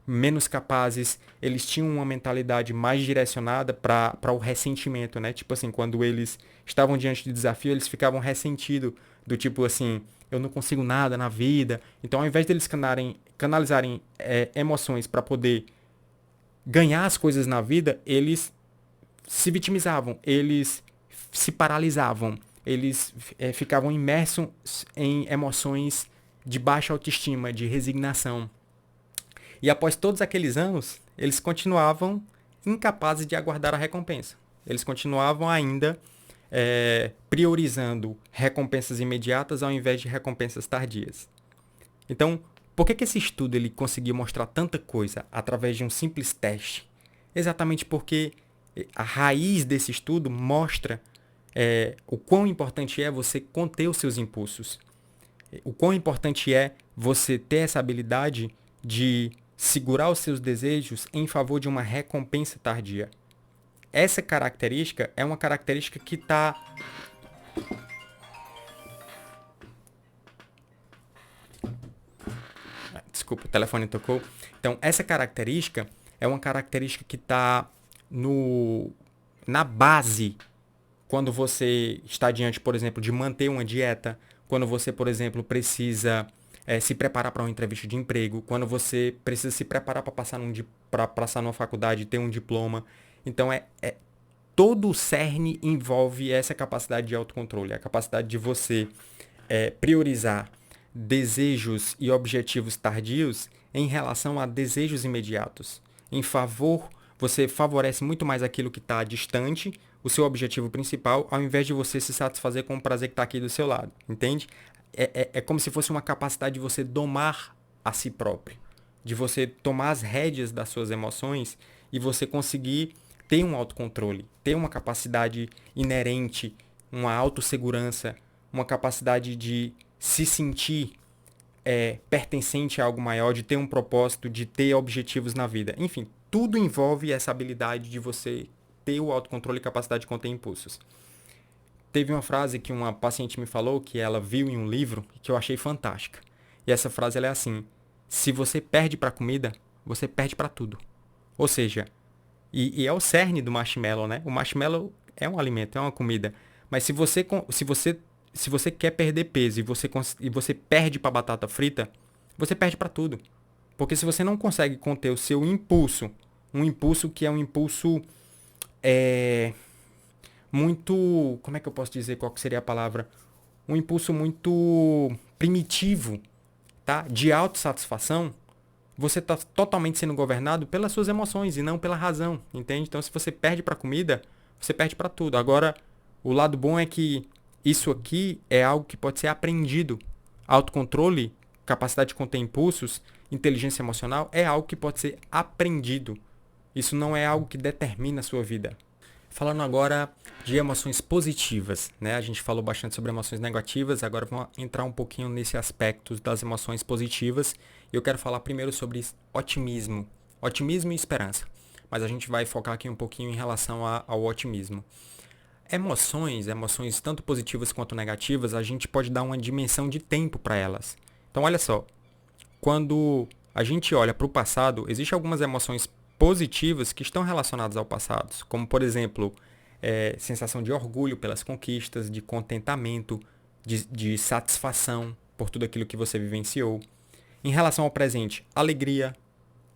A: menos capazes, eles tinham uma mentalidade mais direcionada para o ressentimento, né? Tipo assim, quando eles estavam diante de desafio, eles ficavam ressentidos, do tipo assim, eu não consigo nada na vida. Então, ao invés deles canalizarem emoções para poder ganhar as coisas na vida, eles se vitimizavam, eles se paralisavam, eles ficavam imersos em emoções de baixa autoestima, de resignação. E após todos aqueles anos, eles continuavam incapazes de aguardar a recompensa. Eles continuavam ainda priorizando recompensas imediatas ao invés de recompensas tardias. Então, por que esse estudo ele conseguiu mostrar tanta coisa através de um simples teste? Exatamente porque a raiz desse estudo mostra o quão importante é você conter os seus impulsos. O quão importante é você ter essa habilidade de segurar os seus desejos em favor de uma recompensa tardia. Essa característica é uma característica que está... Desculpa, o telefone tocou. Então, essa característica é uma característica que está na base quando você está diante, por exemplo, de manter uma dieta, quando você, por exemplo, precisa se preparar para uma entrevista de emprego, quando você precisa se preparar para passar numa faculdade e ter um diploma. Então, todo o cerne envolve essa capacidade de autocontrole, a capacidade de você priorizar desejos e objetivos tardios em relação a desejos imediatos. Você favorece muito mais aquilo que está distante, o seu objetivo principal, ao invés de você se satisfazer com o prazer que está aqui do seu lado, entende? É como se fosse uma capacidade de você domar a si próprio, de você tomar as rédeas das suas emoções e você conseguir ter um autocontrole, ter uma capacidade inerente, uma autossegurança, uma capacidade de se sentir pertencente a algo maior, de ter um propósito, de ter objetivos na vida. Enfim, tudo envolve essa habilidade de você ter o autocontrole e capacidade de conter impulsos. Teve uma frase que uma paciente me falou que ela viu em um livro que eu achei fantástica. E essa frase ela é assim: se você perde para comida, você perde para tudo. Ou seja, e é o cerne do marshmallow, né? O marshmallow é um alimento, é uma comida. Mas se você quer perder peso e você perde para batata frita, você perde para tudo. Porque se você não consegue conter o seu impulso, um impulso que é um impulso muito... Como é que eu posso dizer qual que seria a palavra? Um impulso muito primitivo, tá? De autossatisfação, você está totalmente sendo governado pelas suas emoções e não pela razão, entende? Então, se você perde para comida, você perde para tudo. Agora, o lado bom é que isso aqui é algo que pode ser aprendido. Autocontrole, capacidade de conter impulsos, inteligência emocional é algo que pode ser aprendido. Isso não é algo que determina a sua vida. Falando agora de emoções positivas, né? A gente falou bastante sobre emoções negativas, agora vamos entrar um pouquinho nesse aspecto das emoções positivas. Eu quero falar primeiro sobre otimismo e esperança, mas a gente vai focar aqui um pouquinho em relação ao otimismo. Emoções tanto positivas quanto negativas, a gente pode dar uma dimensão de tempo para elas. Então, olha só, quando a gente olha para o passado, existem algumas emoções positivas que estão relacionadas ao passado, como, por exemplo, sensação de orgulho pelas conquistas, de contentamento, de satisfação por tudo aquilo que você vivenciou. Em relação ao presente, alegria,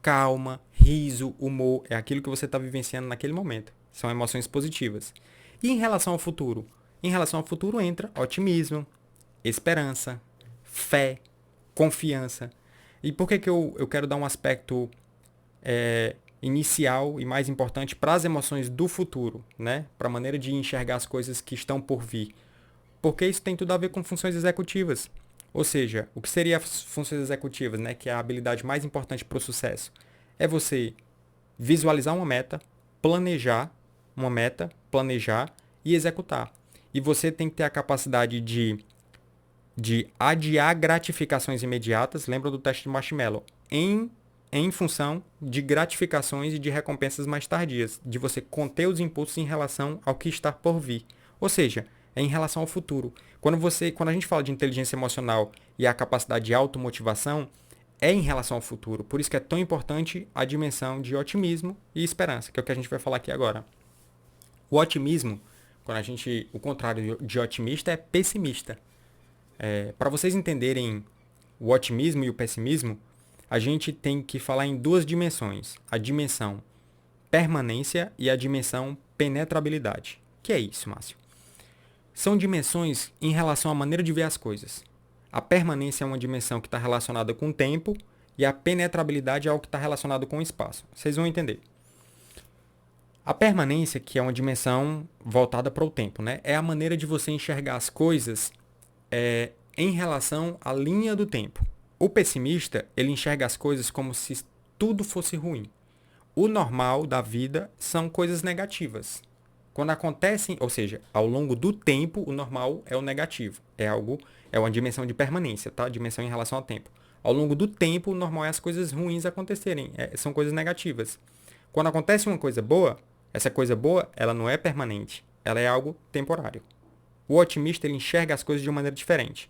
A: calma, riso, humor, é aquilo que você está vivenciando naquele momento. São emoções positivas. E em relação ao futuro? Em relação ao futuro entra otimismo, esperança, fé, confiança. E por que eu quero dar um aspecto inicial e mais importante para as emoções do futuro, né? Para a maneira de enxergar as coisas que estão por vir? Porque isso tem tudo a ver com funções executivas. Ou seja, o que seria as funções executivas, né, que é a habilidade mais importante para o sucesso? É você visualizar uma meta, planejar e executar. E você tem que ter a capacidade de adiar gratificações imediatas, lembra do teste de marshmallow, em função de gratificações e de recompensas mais tardias, de você conter os impulsos em relação ao que está por vir. Ou seja, é em relação ao futuro. Quando a gente fala de inteligência emocional e a capacidade de automotivação, é em relação ao futuro. Por isso que é tão importante a dimensão de otimismo e esperança, que é o que a gente vai falar aqui agora. O otimismo, o contrário de otimista é pessimista. Para vocês entenderem o otimismo e o pessimismo, a gente tem que falar em duas dimensões. A dimensão permanência e a dimensão penetrabilidade. O que é isso, Márcio? São dimensões em relação à maneira de ver as coisas. A permanência é uma dimensão que está relacionada com o tempo e a penetrabilidade é algo que está relacionado com o espaço. Vocês vão entender. A permanência, que é uma dimensão voltada para o tempo, né? É a maneira de você enxergar as coisas em relação à linha do tempo. O pessimista, ele enxerga as coisas como se tudo fosse ruim. O normal da vida são coisas negativas. Quando acontecem, ou seja, ao longo do tempo, o normal é o negativo. É uma dimensão de permanência, tá? Dimensão em relação ao tempo. Ao longo do tempo, o normal é as coisas ruins acontecerem. São coisas negativas. Quando acontece uma coisa boa, essa coisa boa, ela não é permanente. Ela é algo temporário. O otimista, ele enxerga as coisas de uma maneira diferente.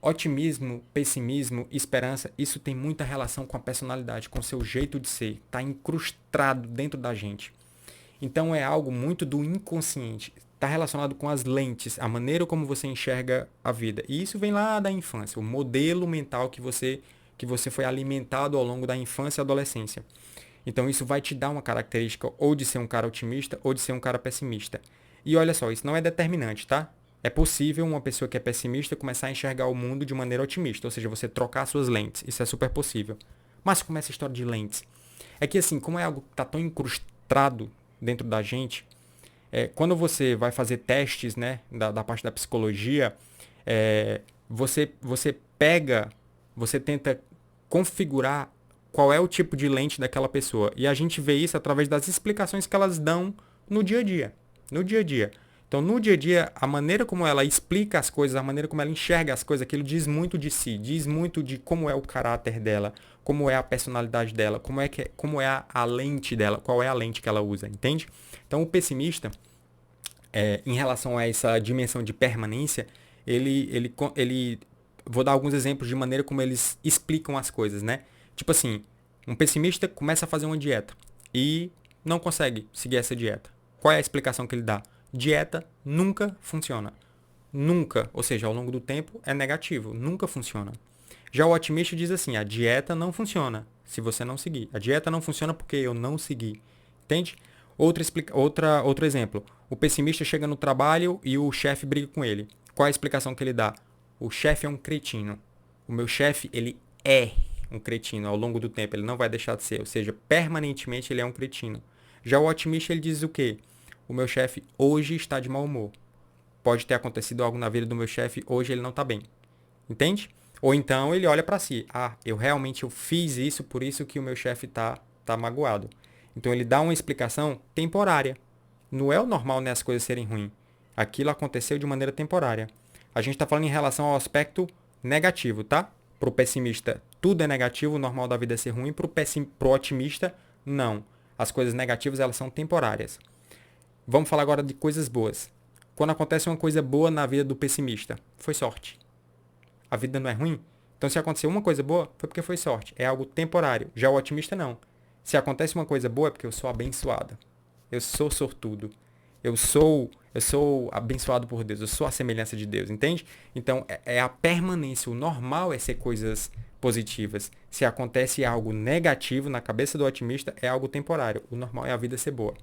A: Otimismo, pessimismo, esperança, isso tem muita relação com a personalidade, com o seu jeito de ser. Está incrustado dentro da gente. Então é algo muito do inconsciente. Está relacionado com as lentes, a maneira como você enxerga a vida. E isso vem lá da infância, o modelo mental que você foi alimentado ao longo da infância e adolescência. Então isso vai te dar uma característica ou de ser um cara otimista ou de ser um cara pessimista. E olha só, isso não é determinante, tá? É possível uma pessoa que é pessimista começar a enxergar o mundo de maneira otimista, ou seja, você trocar suas lentes. Isso é super possível. Mas como é essa história de lentes? É que assim, como é algo que está tão incrustado dentro da gente, quando você vai fazer testes, né, da parte da psicologia, você pega, você tenta configurar qual é o tipo de lente daquela pessoa. E a gente vê isso através das explicações que elas dão no dia a dia. No dia a dia. Então, no dia a dia, a maneira como ela explica as coisas, a maneira como ela enxerga as coisas, aquilo diz muito de si, diz muito de como é o caráter dela, como é a personalidade dela, como é a lente dela, qual é a lente que ela usa, entende? Então, o pessimista, em relação a essa dimensão de permanência, vou dar alguns exemplos de maneira como eles explicam as coisas, né? Tipo assim, um pessimista começa a fazer uma dieta e não consegue seguir essa dieta. Qual é a explicação que ele dá? Dieta nunca funciona. Nunca, ou seja, ao longo do tempo é negativo, nunca funciona. Já o otimista diz assim, a dieta não funciona se você não seguir. A dieta não funciona porque eu não segui. Entende? Outro exemplo. O pessimista chega no trabalho e o chefe briga com ele. Qual é a explicação que ele dá? O chefe é um cretino. O meu chefe, ele é um cretino ao longo do tempo. Ele não vai deixar de ser. Ou seja, permanentemente ele é um cretino. Já o otimista, ele diz o quê? O meu chefe hoje está de mau humor. Pode ter acontecido algo na vida do meu chefe, hoje ele não está bem. Entende? Ou então ele olha para si. Eu fiz isso, por isso que o meu chefe tá magoado. Então ele dá uma explicação temporária. Não é o normal, né, as coisas serem ruins. Aquilo aconteceu de maneira temporária. A gente está falando em relação ao aspecto negativo, tá? Para o pessimista, tudo é negativo, o normal da vida é ser ruim. Para o otimista, não. As coisas negativas, elas são temporárias. Vamos falar agora de coisas boas. Quando acontece uma coisa boa na vida do pessimista, foi sorte. A vida não é ruim? Então, se aconteceu uma coisa boa, foi porque foi sorte. É algo temporário. Já o otimista, não. Se acontece uma coisa boa, é porque eu sou abençoado. Eu sou sortudo. Eu sou abençoado por Deus. Eu sou a semelhança de Deus, entende? Então, é a permanência. O normal é ser coisas positivas. Se acontece algo negativo na cabeça do otimista, é algo temporário. O normal é a vida ser boa.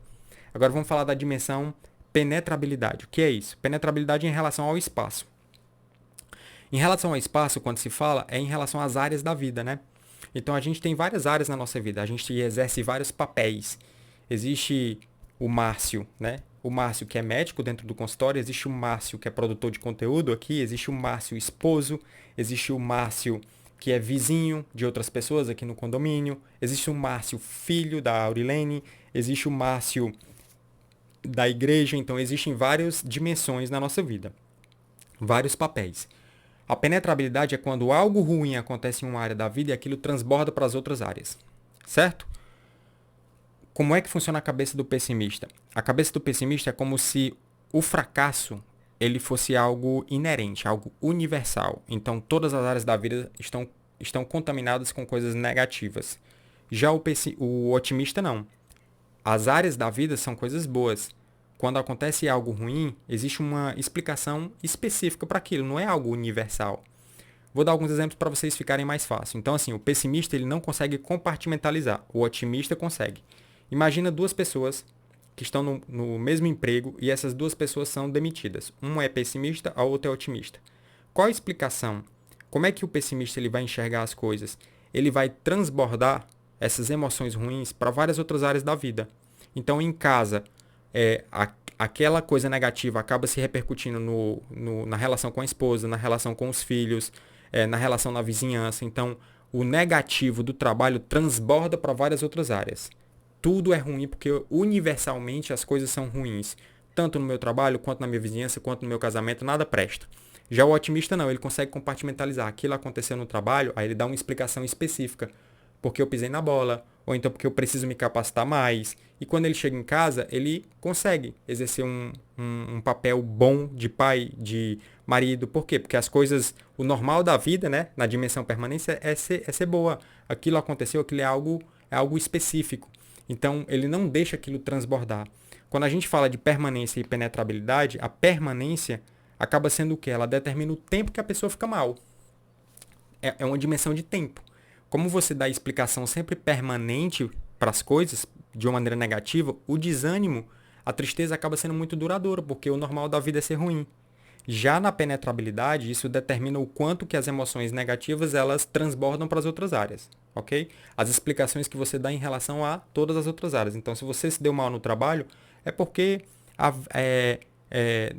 A: Agora vamos falar da dimensão penetrabilidade. O que é isso? Penetrabilidade em relação ao espaço. Em relação ao espaço, quando se fala, é em relação às áreas da vida, né? Então a gente tem várias áreas na nossa vida, a gente exerce vários papéis. Existe o Márcio, né? O Márcio que é médico dentro do consultório, existe o Márcio que é produtor de conteúdo aqui, existe o Márcio esposo, existe o Márcio que é vizinho de outras pessoas aqui no condomínio, existe o Márcio filho da Aurilene, existe o Márcio da igreja, então existem várias dimensões na nossa vida, vários papéis. A penetrabilidade é quando algo ruim acontece em uma área da vida e aquilo transborda para as outras áreas, certo? Como é que funciona a cabeça do pessimista? A cabeça do pessimista é como se o fracasso ele fosse algo inerente, algo universal. Então todas as áreas da vida estão contaminadas com coisas negativas. Já o otimista não. As áreas da vida são coisas boas. Quando acontece algo ruim, existe uma explicação específica para aquilo, não é algo universal. Vou dar alguns exemplos para vocês ficarem mais fácil. Então, assim, o pessimista ele não consegue compartimentalizar, o otimista consegue. Imagina duas pessoas que estão no mesmo emprego e essas duas pessoas são demitidas. Um é pessimista, a outra é otimista. Qual a explicação? Como é que o pessimista ele vai enxergar as coisas? Ele vai transbordar essas emoções ruins para várias outras áreas da vida. Então, em casa, aquela coisa negativa acaba se repercutindo na relação com a esposa, na relação com os filhos, na relação na vizinhança. Então, o negativo do trabalho transborda para várias outras áreas. Tudo é ruim porque universalmente as coisas são ruins. Tanto no meu trabalho, quanto na minha vizinhança, quanto no meu casamento, nada presta. Já o otimista não, ele consegue compartimentalizar. Aquilo aconteceu no trabalho, aí ele dá uma explicação específica. Porque eu pisei na bola, ou então porque eu preciso me capacitar mais. E quando ele chega em casa, ele consegue exercer um papel bom de pai, de marido. Por quê? Porque as coisas, o normal da vida, né, na dimensão permanência, é ser boa. Aquilo aconteceu, aquilo é algo específico. Então, ele não deixa aquilo transbordar. Quando a gente fala de permanência e penetrabilidade, a permanência acaba sendo o quê? Ela determina o tempo que a pessoa fica mal. É uma dimensão de tempo. Como você dá explicação sempre permanente para as coisas, de uma maneira negativa, o desânimo, a tristeza acaba sendo muito duradoura, porque o normal da vida é ser ruim. Já na penetrabilidade, isso determina o quanto que as emoções negativas elas transbordam para as outras áreas, ok? As explicações que você dá em relação a todas as outras áreas. Então, se você se deu mal no trabalho, é porque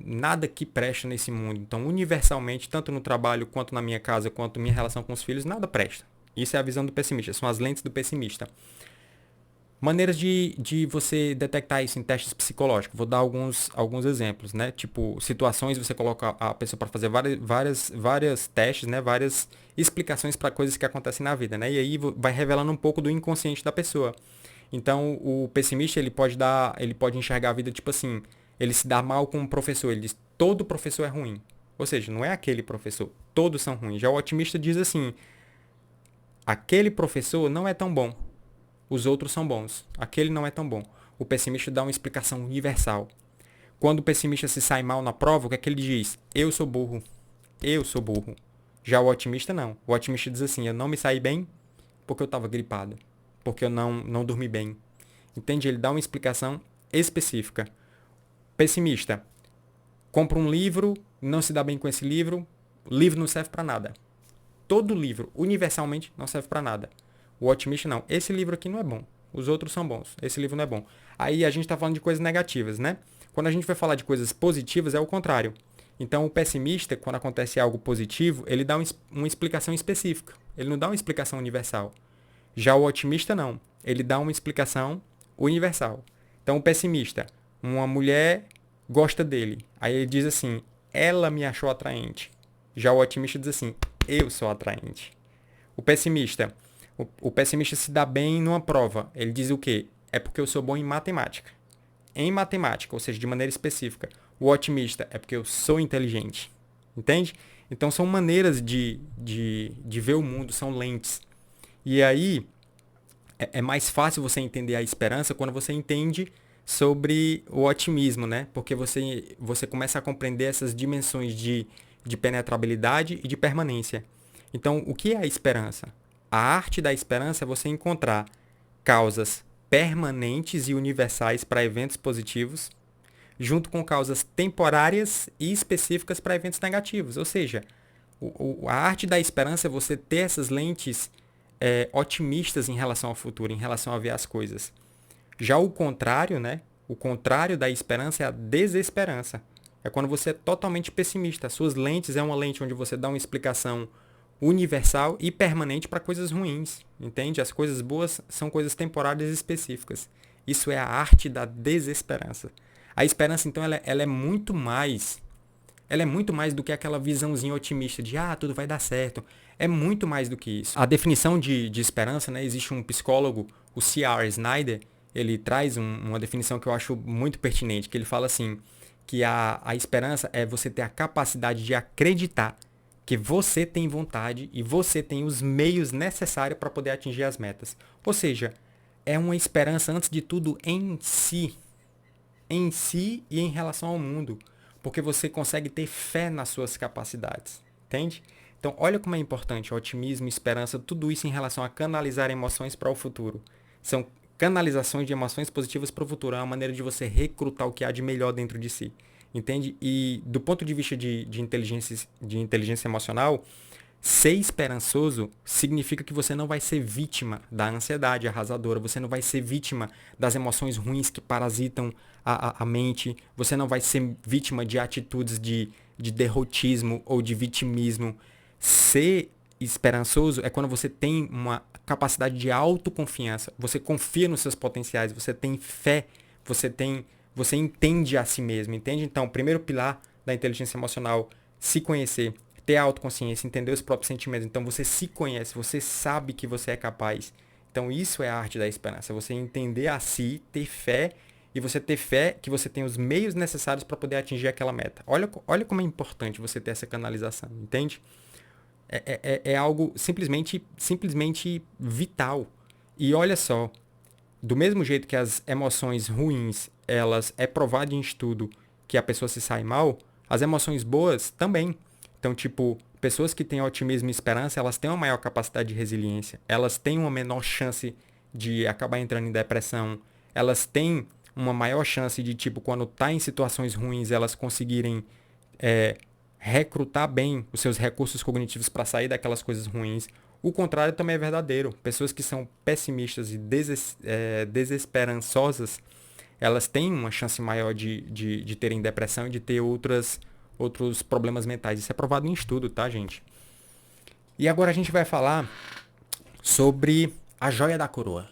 A: nada que presta nesse mundo. Então, universalmente, tanto no trabalho, quanto na minha casa, quanto minha relação com os filhos, nada presta. Isso é a visão do pessimista, são as lentes do pessimista. Maneiras de você detectar isso em testes psicológicos. Vou dar alguns exemplos, né? Tipo, situações, você coloca a pessoa para fazer várias testes, né? Várias explicações para coisas que acontecem na vida, né? E aí vai revelando um pouco do inconsciente da pessoa. Então, o pessimista, ele pode enxergar a vida tipo assim, ele se dá mal com um professor, ele diz, todo professor é ruim. Ou seja, não é aquele professor, todos são ruins. Já o otimista diz assim, aquele professor não é tão bom. Os outros são bons. Aquele não é tão bom. O pessimista dá uma explicação universal. Quando o pessimista se sai mal na prova, o que é que ele diz? Eu sou burro. Eu sou burro. Já o otimista não. O otimista diz assim, eu não me saí bem porque eu estava gripado. Porque eu não dormi bem. Entende? Ele dá uma explicação específica. Pessimista. Compra um livro, não se dá bem com esse livro. O livro não serve para nada. Todo livro, universalmente, não serve para nada. O otimista não. Esse livro aqui não é bom. Os outros são bons. Esse livro não é bom. Aí a gente está falando de coisas negativas, né? Quando a gente vai falar de coisas positivas, é o contrário. Então, o pessimista, quando acontece algo positivo, ele dá uma explicação específica. Ele não dá uma explicação universal. Já o otimista, não. Ele dá uma explicação universal. Então, o pessimista, uma mulher gosta dele. Aí ele diz assim, ela me achou atraente. Já o otimista diz assim, eu sou atraente. O pessimista se dá bem numa prova. Ele diz o quê? É porque eu sou bom em matemática. Em matemática, ou seja, de maneira específica. O otimista é porque eu sou inteligente. Entende? Então são maneiras de ver o mundo, são lentes. E aí é mais fácil você entender a esperança quando você entende sobre o otimismo, né? Porque você começa a compreender essas dimensões de penetrabilidade e de permanência. Então, o que é a esperança? A arte da esperança é você encontrar causas permanentes e universais para eventos positivos, junto com causas temporárias e específicas para eventos negativos. Ou seja, a arte da esperança é você ter essas lentes otimistas em relação ao futuro, em relação a ver as coisas. Já o contrário, né? O contrário da esperança é a desesperança. É quando você é totalmente pessimista. As suas lentes é uma lente onde você dá uma explicação universal e permanente para coisas ruins, entende? As coisas boas são coisas temporárias e específicas. Isso é a arte da desesperança. A esperança, então, ela é muito mais do que aquela visãozinha otimista de tudo vai dar certo. É muito mais do que isso. A definição de esperança, né? Existe um psicólogo, o C.R. Snyder, ele traz uma definição que eu acho muito pertinente, que ele fala assim, que a esperança é você ter a capacidade de acreditar que você tem vontade e você tem os meios necessários para poder atingir as metas. Ou seja, é uma esperança, antes de tudo, em si e em relação ao mundo, porque você consegue ter fé nas suas capacidades, entende? Então, olha como é importante otimismo, esperança, tudo isso em relação a canalizar emoções para o futuro. São canalizações de emoções positivas para o futuro, é uma maneira de você recrutar o que há de melhor dentro de si, entende? E do ponto de vista de inteligência emocional, ser esperançoso significa que você não vai ser vítima da ansiedade arrasadora, você não vai ser vítima das emoções ruins que parasitam a mente, você não vai ser vítima de atitudes de derrotismo ou de vitimismo. Ser esperançoso é quando você tem uma capacidade de autoconfiança, você confia nos seus potenciais, você tem fé, você entende a si mesmo, entende? Então, o primeiro pilar da inteligência emocional, se conhecer, ter autoconsciência, entender os próprios sentimentos. Então você se conhece, você sabe que você é capaz. Então isso é a arte da esperança, você entender a si, ter fé e você ter fé que você tem os meios necessários para poder atingir aquela meta. Olha como é importante você ter essa canalização, entende? É algo simplesmente vital. E olha só, do mesmo jeito que as emoções ruins, elas é provado em estudo que a pessoa se sai mal, as emoções boas também. Então, tipo, pessoas que têm otimismo e esperança, elas têm uma maior capacidade de resiliência, elas têm uma menor chance de acabar entrando em depressão, elas têm uma maior chance de, tipo, quando tá em situações ruins, elas conseguirem recrutar bem os seus recursos cognitivos para sair daquelas coisas ruins. O contrário também é verdadeiro. Pessoas que são pessimistas e desesperançosas, elas têm uma chance maior de terem depressão e de ter outros problemas mentais. Isso é provado em estudo, tá, gente? E agora a gente vai falar sobre a joia da coroa.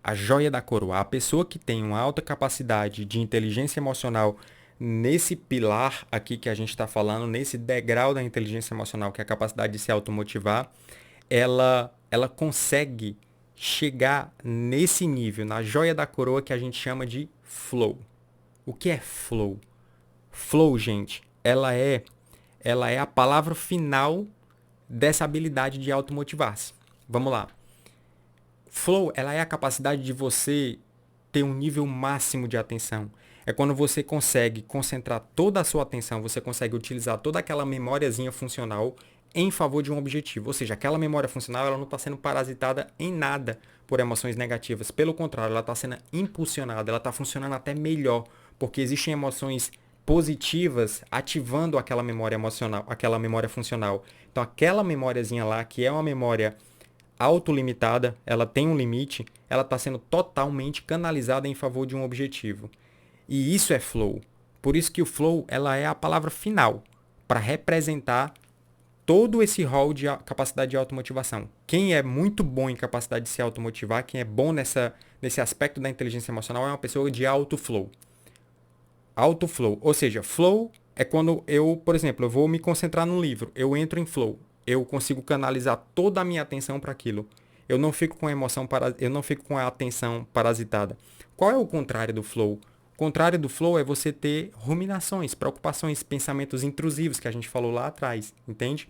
A: A joia da coroa. A pessoa que tem uma alta capacidade de inteligência emocional nesse pilar aqui que a gente está falando, nesse degrau da inteligência emocional, que é a capacidade de se automotivar, ela consegue chegar nesse nível, na joia da coroa que a gente chama de flow. O que é flow? Flow, gente, ela é a palavra final dessa habilidade de automotivar-se. Vamos lá. Flow, ela é a capacidade de você ter um nível máximo de atenção. É quando você consegue concentrar toda a sua atenção, você consegue utilizar toda aquela memóriazinha funcional em favor de um objetivo. Ou seja, aquela memória funcional ela não está sendo parasitada em nada por emoções negativas. Pelo contrário, ela está sendo impulsionada, ela está funcionando até melhor, porque existem emoções positivas ativando aquela memória emocional, aquela memória funcional. Então, aquela memóriazinha lá, que é uma memória autolimitada, ela tem um limite, ela está sendo totalmente canalizada em favor de um objetivo. E isso é flow. Por isso que o flow ela é a palavra final para representar todo esse rol de capacidade de automotivação. Quem é muito bom em capacidade de se automotivar, quem é bom nesse aspecto da inteligência emocional é uma pessoa de alto flow. Alto flow. Ou seja, flow é quando eu, por exemplo, eu vou me concentrar num livro, eu entro em flow. Eu consigo canalizar toda a minha atenção para aquilo. Eu não fico com eu não fico com a atenção parasitada. Qual é o contrário do flow? O contrário do flow é você ter ruminações, preocupações, pensamentos intrusivos que a gente falou lá atrás, entende?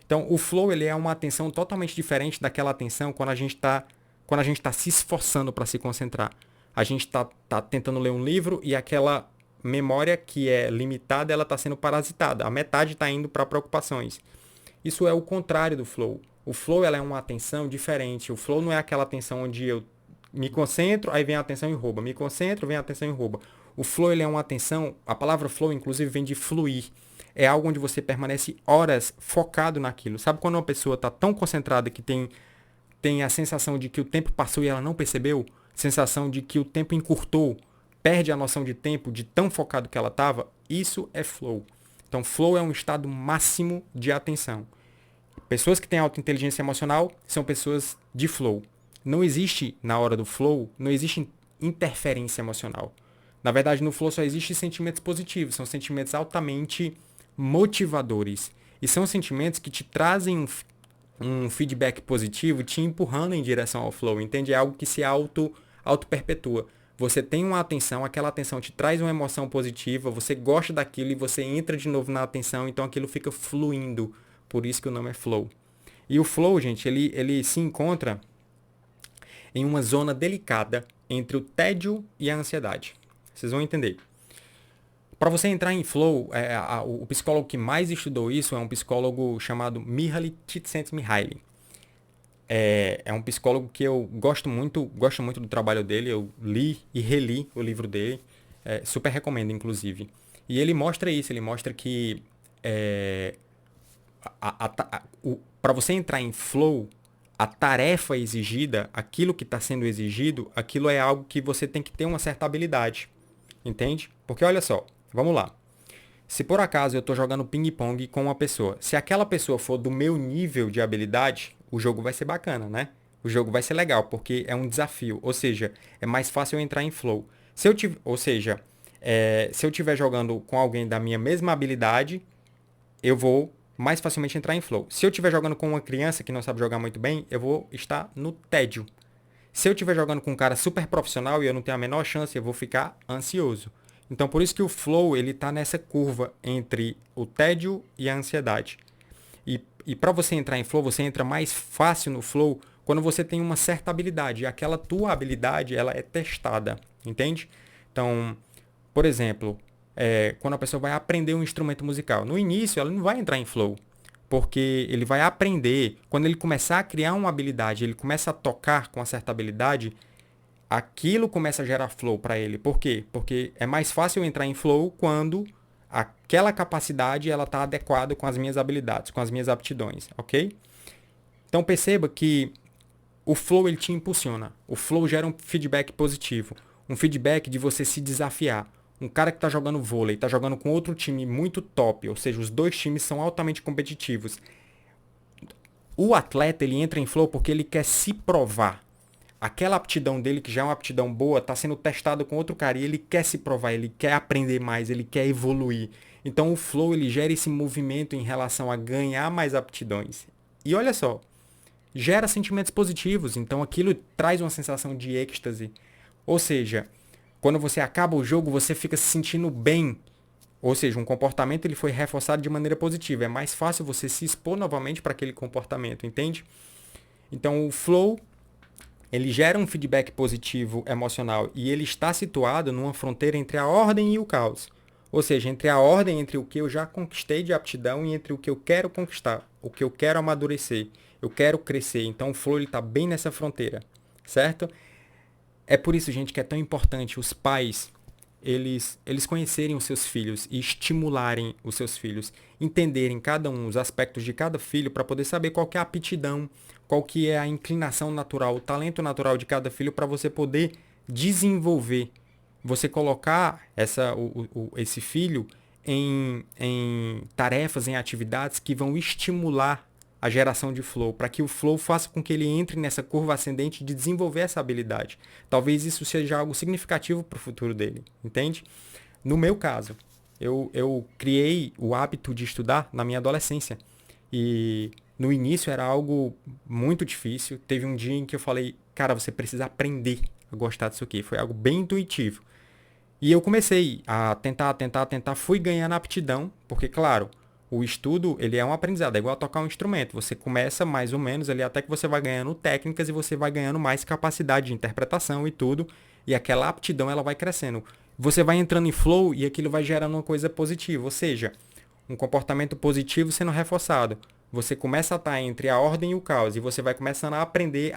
A: Então, o flow ele é uma atenção totalmente diferente daquela atenção quando a gente tá se esforçando para se concentrar. A gente tá tentando ler um livro e aquela memória que é limitada, ela está sendo parasitada. A metade está indo para preocupações. Isso é o contrário do flow. O flow ela é uma atenção diferente. O flow não é aquela atenção onde eu me concentro, aí vem a atenção e rouba. Me concentro, vem a atenção e rouba. O flow ele é uma atenção, a palavra flow inclusive vem de fluir. É algo onde você permanece horas focado naquilo. Sabe quando uma pessoa está tão concentrada que tem tem a sensação de que o tempo passou e ela não percebeu, sensação de que o tempo encurtou, perde a noção de tempo, de tão focado que ela estava, isso é flow. Então, flow é um estado máximo de atenção. Pessoas que têm alta inteligência emocional são pessoas de flow. Não existe, na hora do flow, não existe interferência emocional. Na verdade, no flow só existem sentimentos positivos, são sentimentos altamente motivadores. E são sentimentos que te trazem um feedback positivo, te empurrando em direção ao flow, entende? É algo que se auto-perpetua. Você tem uma atenção, aquela atenção te traz uma emoção positiva, você gosta daquilo e você entra de novo na atenção, então aquilo fica fluindo. Por isso que o nome é flow. E o flow, gente, ele se encontra em uma zona delicada entre o tédio e a ansiedade. Vocês vão entender. Para você entrar em flow, o psicólogo que mais estudou isso é um psicólogo chamado Mihaly Csikszentmihalyi. É um psicólogo que eu gosto muito do trabalho dele. Eu li e reli o livro dele. Super recomendo, inclusive. E ele mostra isso, ele mostra que para você entrar em flow, a tarefa exigida, aquilo que está sendo exigido, aquilo é algo que você tem que ter uma certa habilidade. Entende? Porque olha só, vamos lá. Se por acaso eu estou jogando ping-pong com uma pessoa, se aquela pessoa for do meu nível de habilidade, o jogo vai ser bacana, né? O jogo vai ser legal, porque é um desafio. Ou seja, é mais fácil eu entrar em flow. Se eu estiver jogando com alguém da minha mesma habilidade, eu vou mais facilmente entrar em flow. Se eu estiver jogando com uma criança que não sabe jogar muito bem, eu vou estar no tédio. Se eu estiver jogando com um cara super profissional e eu não tenho a menor chance, eu vou ficar ansioso. Então, por isso que o flow, ele tá nessa curva entre o tédio e a ansiedade. E para você entrar em flow, você entra mais fácil no flow quando você tem uma certa habilidade. E aquela tua habilidade, ela é testada, entende? Então, por exemplo, quando a pessoa vai aprender um instrumento musical. No início, ela não vai entrar em flow, porque ele vai aprender. Quando ele começar a criar uma habilidade, ele começa a tocar com uma certa habilidade, aquilo começa a gerar flow para ele. Por quê? Porque é mais fácil eu entrar em flow quando aquela capacidade ela está adequada com as minhas habilidades, com as minhas aptidões, ok? Então perceba que o flow ele te impulsiona. O flow gera um feedback positivo, um feedback de você se desafiar. Um cara que está jogando vôlei, está jogando com outro time muito top, ou seja, os dois times são altamente competitivos. O atleta ele entra em flow porque ele quer se provar. Aquela aptidão dele, que já é uma aptidão boa, está sendo testado com outro cara e ele quer se provar, ele quer aprender mais, ele quer evoluir. Então o flow ele gera esse movimento em relação a ganhar mais aptidões. E olha só, gera sentimentos positivos, então aquilo traz uma sensação de êxtase. Ou seja, quando você acaba o jogo, você fica se sentindo bem. Ou seja, um comportamento ele foi reforçado de maneira positiva. É mais fácil você se expor novamente para aquele comportamento, entende? Então o flow ele gera um feedback positivo emocional e ele está situado numa fronteira entre a ordem e o caos. Ou seja, entre a ordem, entre o que eu já conquistei de aptidão e entre o que eu quero conquistar, o que eu quero amadurecer, eu quero crescer. Então o flow está bem nessa fronteira, certo? É por isso, gente, que é tão importante os pais, eles conhecerem os seus filhos e estimularem os seus filhos, entenderem cada um, os aspectos de cada filho para poder saber qual que é a aptidão, qual que é a inclinação natural, o talento natural de cada filho para você poder desenvolver. Você colocar esse filho em tarefas, em atividades que vão estimular a geração de flow, para que o flow faça com que ele entre nessa curva ascendente de desenvolver essa habilidade. Talvez isso seja algo significativo para o futuro dele, entende? No meu caso, eu criei o hábito de estudar na minha adolescência. E no início era algo muito difícil. Teve um dia em que eu falei, cara, você precisa aprender a gostar disso aqui. Foi algo bem intuitivo. E eu comecei a tentar, fui ganhando aptidão, porque, claro, o estudo, ele é um aprendizado, é igual a tocar um instrumento. Você começa mais ou menos ali até que você vai ganhando técnicas e você vai ganhando mais capacidade de interpretação e tudo, e aquela aptidão ela vai crescendo. Você vai entrando em flow e aquilo vai gerando uma coisa positiva, ou seja, um comportamento positivo sendo reforçado. Você começa a estar entre a ordem e o caos e você vai começando a aprender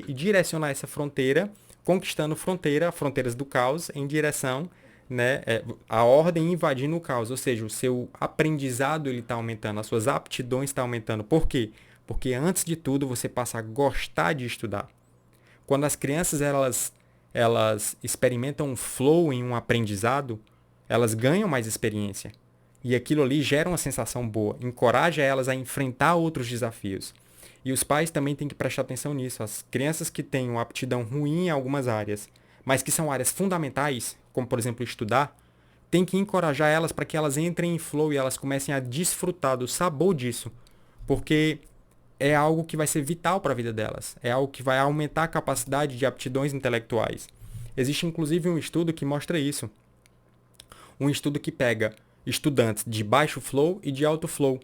A: e direcionar essa fronteira, conquistando fronteiras do caos em direção, né, a ordem invadindo o caos, ou seja, o seu aprendizado ele está aumentando, as suas aptidões estão aumentando. Por quê? Porque antes de tudo, você passa a gostar de estudar. Quando as crianças elas experimentam um flow em um aprendizado, elas ganham mais experiência. E aquilo ali gera uma sensação boa, encoraja elas a enfrentar outros desafios. E os pais também têm que prestar atenção nisso. As crianças que têm uma aptidão ruim em algumas áreas, mas que são áreas fundamentais, como por exemplo estudar, tem que encorajar elas para que elas entrem em flow e elas comecem a desfrutar do sabor disso. Porque é algo que vai ser vital para a vida delas. É algo que vai aumentar a capacidade de aptidões intelectuais. Existe inclusive um estudo que mostra isso. Um estudo que pega estudantes de baixo flow e de alto flow.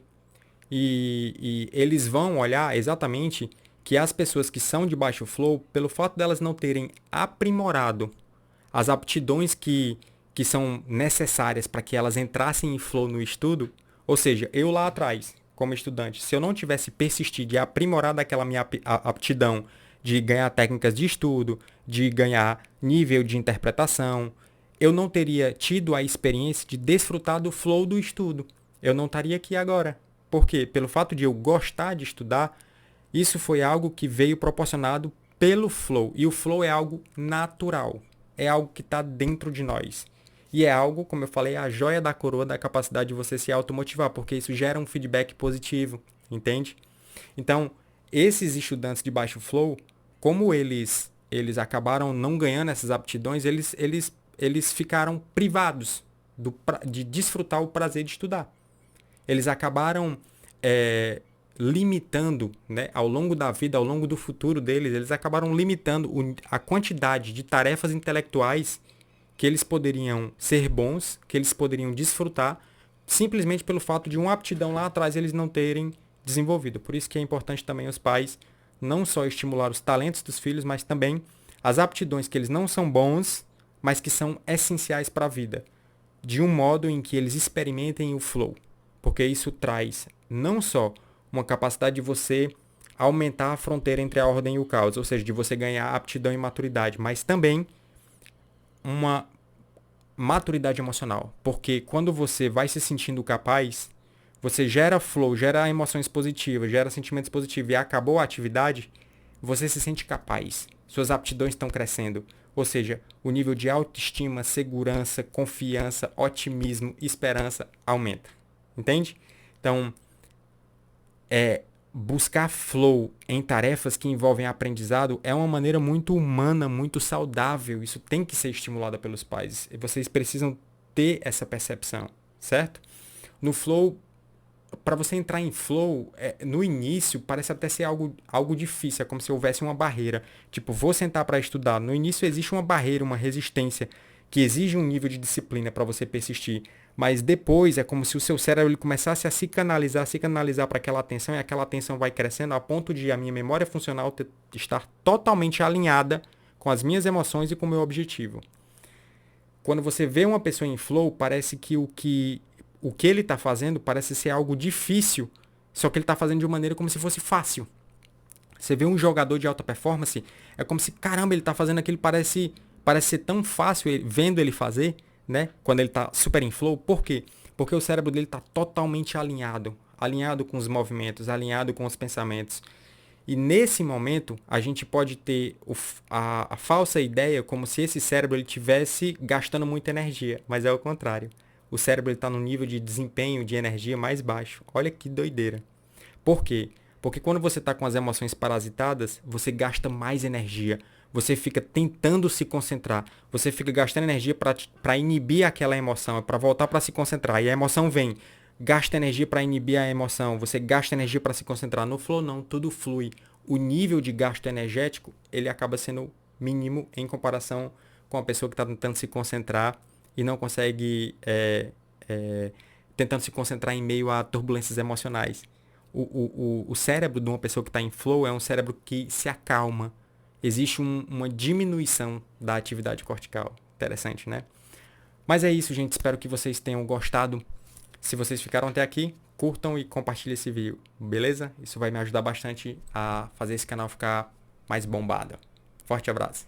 A: E eles vão olhar exatamente que as pessoas que são de baixo flow, pelo fato delas não terem aprimorado as aptidões que são necessárias para que elas entrassem em flow no estudo, ou seja, eu lá atrás, como estudante, se eu não tivesse persistido e aprimorado aquela minha aptidão de ganhar técnicas de estudo, de ganhar nível de interpretação, eu não teria tido a experiência de desfrutar do flow do estudo. Eu não estaria aqui agora. Por quê? Pelo fato de eu gostar de estudar, isso foi algo que veio proporcionado pelo flow. E o flow é algo natural. É algo que está dentro de nós. E é algo, como eu falei, a joia da coroa da capacidade de você se automotivar, porque isso gera um feedback positivo, entende? Então, esses estudantes de baixo flow, como eles acabaram não ganhando essas aptidões, eles ficaram privados de desfrutar o prazer de estudar. Eles acabaram limitando, né, ao longo da vida, ao longo do futuro deles, eles acabaram limitando a quantidade de tarefas intelectuais que eles poderiam ser bons, que eles poderiam desfrutar, simplesmente pelo fato de uma aptidão lá atrás eles não terem desenvolvido. Por isso que é importante também os pais não só estimular os talentos dos filhos, mas também as aptidões que eles não são bons, mas que são essenciais para a vida, de um modo em que eles experimentem o flow. Porque isso traz não só uma capacidade de você aumentar a fronteira entre a ordem e o caos, ou seja, de você ganhar aptidão e maturidade, mas também uma maturidade emocional. Porque quando você vai se sentindo capaz, você gera flow, gera emoções positivas, gera sentimentos positivos e acabou a atividade, você se sente capaz. Suas aptidões estão crescendo. Ou seja, o nível de autoestima, segurança, confiança, otimismo, esperança aumenta. Entende? Então, buscar flow em tarefas que envolvem aprendizado é uma maneira muito humana, muito saudável. Isso tem que ser estimulado pelos pais. E vocês precisam ter essa percepção, certo? No flow, para você entrar em flow, no início parece até ser algo difícil, é como se houvesse uma barreira. Tipo, vou sentar para estudar. No início existe uma barreira, uma resistência, que exige um nível de disciplina para você persistir. Mas depois é como se o seu cérebro ele começasse a se canalizar para aquela atenção, e aquela atenção vai crescendo a ponto de a minha memória funcional estar totalmente alinhada com as minhas emoções e com o meu objetivo. Quando você vê uma pessoa em flow, parece que o que ele está fazendo parece ser algo difícil, só que ele está fazendo de uma maneira como se fosse fácil. Você vê um jogador de alta performance, é como se, caramba, ele está fazendo aquilo, parece ser tão fácil vendo ele fazer, né? Quando ele está super em flow. Por quê? Porque o cérebro dele está totalmente alinhado com os movimentos, alinhado com os pensamentos. E nesse momento, a gente pode ter a falsa ideia como se esse cérebro ele tivesse gastando muita energia, mas é o contrário. O cérebro está num nível de desempenho, de energia mais baixo. Olha que doideira. Por quê? Porque quando você está com as emoções parasitadas, você gasta mais energia. Você fica tentando se concentrar. Você fica gastando energia para inibir aquela emoção, para voltar para se concentrar. E a emoção vem. Gasta energia para inibir a emoção. Você gasta energia para se concentrar. No flow não, tudo flui. O nível de gasto energético, ele acaba sendo mínimo em comparação com a pessoa que está tentando se concentrar e não consegue, tentando se concentrar em meio a turbulências emocionais. O cérebro de uma pessoa que está em flow é um cérebro que se acalma. Existe uma diminuição da atividade cortical. Interessante, né? Mas é isso, gente. Espero que vocês tenham gostado. Se vocês ficaram até aqui, curtam e compartilhem esse vídeo, beleza? Isso vai me ajudar bastante a fazer esse canal ficar mais bombado. Forte abraço.